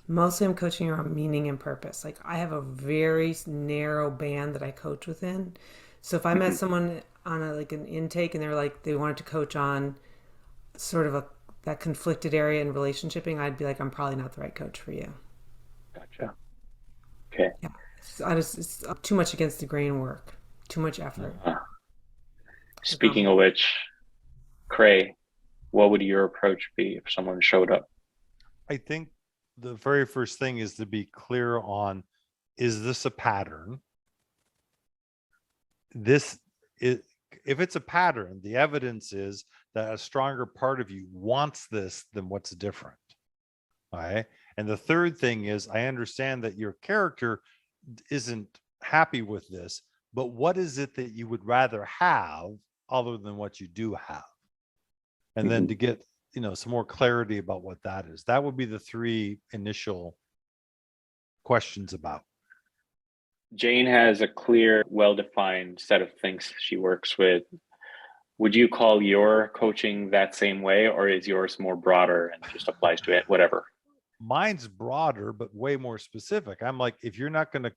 Mostly I'm coaching around meaning and purpose. Like I have a very narrow band that I coach within. So if I met someone on an intake and they're like, they wanted to coach on sort of that conflicted area in relationshiping, I'd be like, I'm probably not the right coach for you. Gotcha. Okay. Yeah. It's too much against the grain work, too much effort. Speaking of which, Kraye, what would your approach be if someone showed up? I think the very first thing is to be clear on, is this a pattern? If it's a pattern, the evidence is that a stronger part of you wants this than what's different. All right. And the third thing is, I understand that your character isn't happy with this, but what is it that you would rather have other than what you do have? And then to get, some more clarity about what that is. That would be the three initial questions about. Jane has a clear, well-defined set of things she works with. Would you call your coaching that same way, or is yours more broader and just applies to it, whatever? Mine's broader, but way more specific. I'm like, if you're not gonna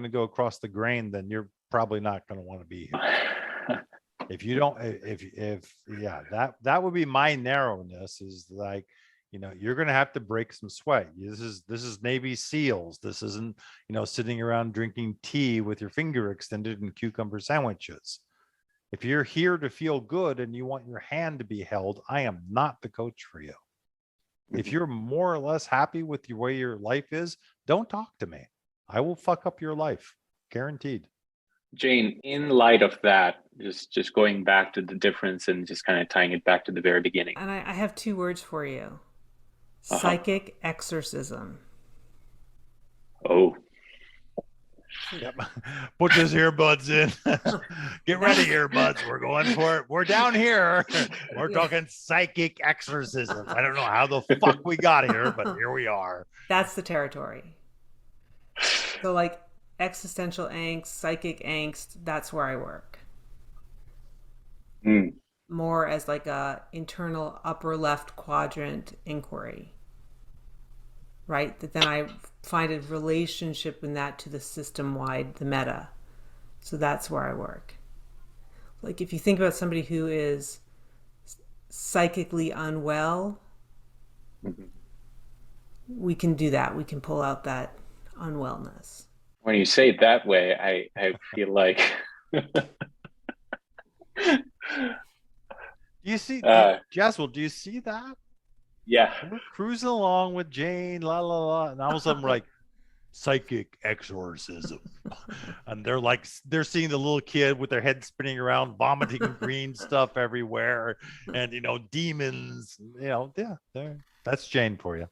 go across the grain, then you're probably not gonna want to be here. If you don't, that would be my narrowness. Is like, you're going to have to break some sweat. This is Navy SEALs. This isn't, sitting around drinking tea with your finger extended in cucumber sandwiches. If you're here to feel good and you want your hand to be held, I am not the coach for you. If you're more or less happy with the way your life is, don't talk to me. I will fuck up your life. Guaranteed. Jane, in light of that, just going back to the difference and just kind of tying it back to the very beginning. And I have two words for you. Psychic exorcism. Oh. Yep. Put those earbuds in. Get ready, earbuds. We're going for it. We're down here. We're talking psychic exorcism. I don't know how the fuck we got here, but here we are. That's the territory. So like existential angst, psychic angst, that's where I work. more as like a internal upper left quadrant inquiry, right? That then I find a relationship in that to the system wide, the meta. So that's where I work. Like if you think about somebody who is psychically unwell, we can do that. We can pull out that unwellness. When you say it that way, I feel like Do you see, uh, Jaswell, do you see that? yeah. We're cruising along with Jane, la la la, and all of a sudden we're like, psychic exorcism. And they're seeing the little kid with their head spinning around, vomiting green stuff everywhere, and demons. That's Jane for you.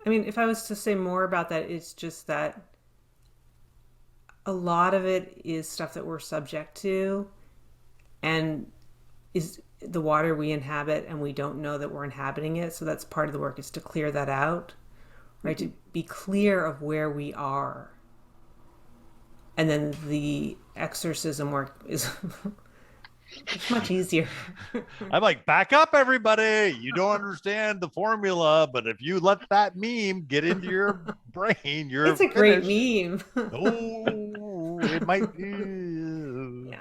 I mean, if I was to say more about that, it's just that a lot of it is stuff that we're subject to and is the water we inhabit, and we don't know that we're inhabiting it. So that's part of the work, is to clear that out, right? To be clear of where we are. And then the exorcism work is it's much easier. I'm like, back up, everybody. You don't understand the formula, but if you let that meme get into your brain, you're It's a great meme. Oh, it might be. Yeah.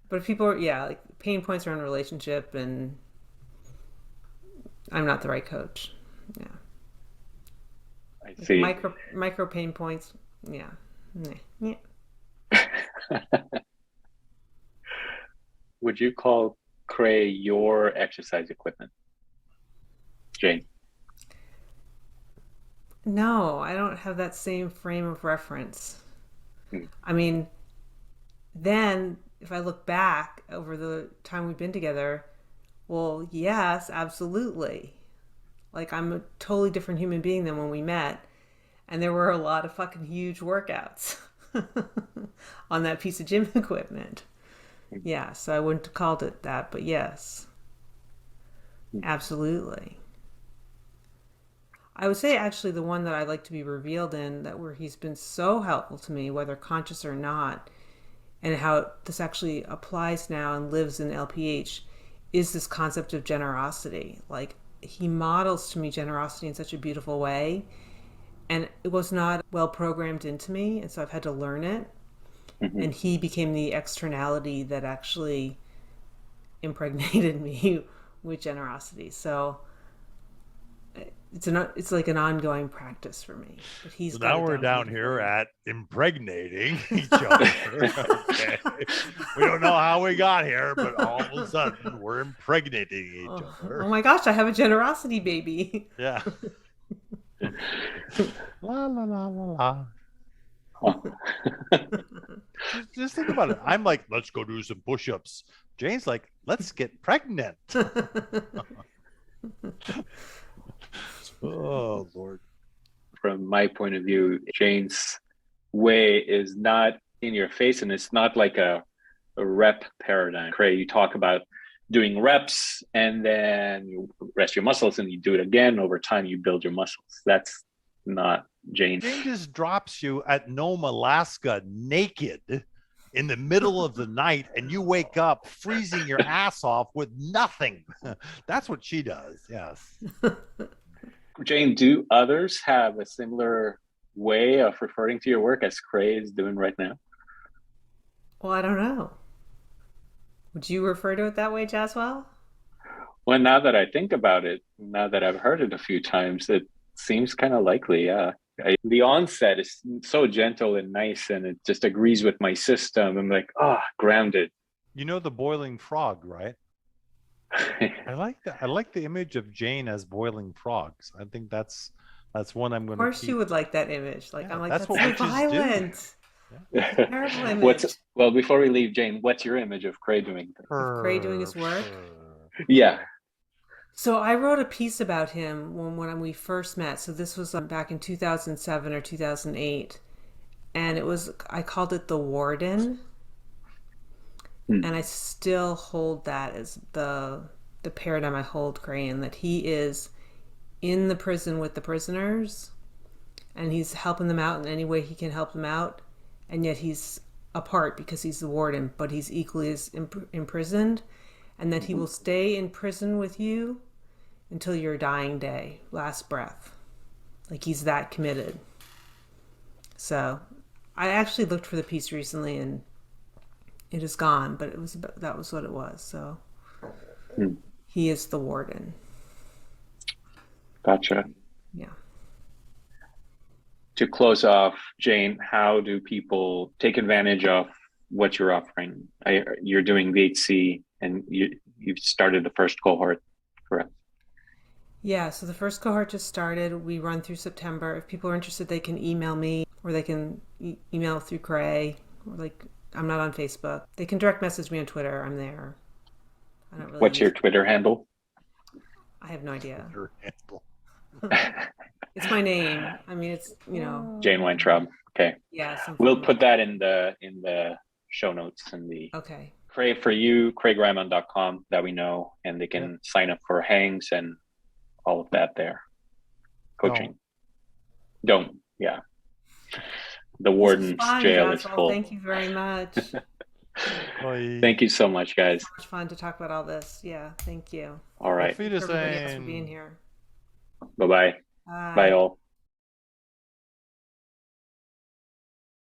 But if people are, like pain points around relationship, and I'm not the right coach. Yeah. I see. Micro pain points. Yeah. Yeah. Would you call Kraye your exercise equipment, Jane? No, I don't have that same frame of reference. I mean, then if I look back over the time we've been together, well, yes, absolutely. Like, I'm a totally different human being than when we met. And there were a lot of fucking huge workouts on that piece of gym equipment. Yeah, so I wouldn't have called it that, but yes, absolutely. I would say actually the one that I like to be revealed in, that where he's been so helpful to me, whether conscious or not, and how this actually applies now and lives in LPH, is this concept of generosity. Like, he models to me generosity in such a beautiful way, and it was not well programmed into me, and so I've had to learn it. And he became the externality that actually impregnated me with generosity. So it's like an ongoing practice for me. But he's so now we're down here at impregnating each other. Okay. We don't know how we got here, but all of a sudden we're impregnating each other. Oh my gosh, I have a generosity baby. Yeah. La la la la la. Just think about it. I'm like, let's go do some push-ups. Jane's like, let's get pregnant. Oh, Lord. From my point of view, Jane's way is not in your face, and it's not like a rep paradigm. Kraye, you talk about doing reps, and then you rest your muscles, and you do it again. Over time, you build your muscles. That's not Jane. Jane just drops you at Nome, Alaska, naked in the middle of the night, and you wake up freezing your ass off with nothing. That's what she does. Yes. Jane, do others have a similar way of referring to your work as Kraye is doing right now? Well, I don't know. Would you refer to it that way, Jaswell? Well, now that I think about it, now that I've heard it a few times, it seems kind of likely, yeah. The onset is so gentle and nice, and it just agrees with my system. I'm like, grounded. You know the boiling frog, right? I like that. I like the image of Jane as boiling frogs. I think that's one I'm going to. Of course, you would like that image. Like, yeah, I'm like, that's so violent. Yeah. Terrible image. Well, before we leave, Jane, what's your image of Kraye doing things? Kraye doing his work? Yeah. So I wrote a piece about him when we first met. So this was back in 2007 or 2008. And I called it The Warden. And I still hold that as the paradigm I hold Kraye in, that he is in the prison with the prisoners, and he's helping them out in any way he can help them out. And yet he's apart because he's the warden, but he's equally as imprisoned, and that he will stay in prison with you until your dying day, last breath. Like, he's that committed. So I actually looked for the piece recently and it is gone, but that was what it was. So he is the warden. Gotcha. Yeah. To close off, Jane, how do people take advantage of what you're offering? You're doing VHC and you've started the first cohort, correct? Yeah, so the first cohort just started. We run through September. If people are interested, they can email me, or they can email through Kraye, or like, I'm not on Facebook. They can direct message me on Twitter. I'm there. I don't really What's your Twitter handle? I have no idea. Your handle. It's my name. I mean, it's, Jane Weintraub. Okay. Yeah. We'll put that in the show notes and the Okay. Kraye for you, KrayeGrymontt.com, that we know, and they can sign up for hangs and all of that there. Coaching. Don't. Yeah. The warden's jail is full. Thank you very much. Thank you so much, guys. So much fun to talk about all this. Yeah, thank you. All right. Thanks for being here. Bye-bye. Bye. Bye all.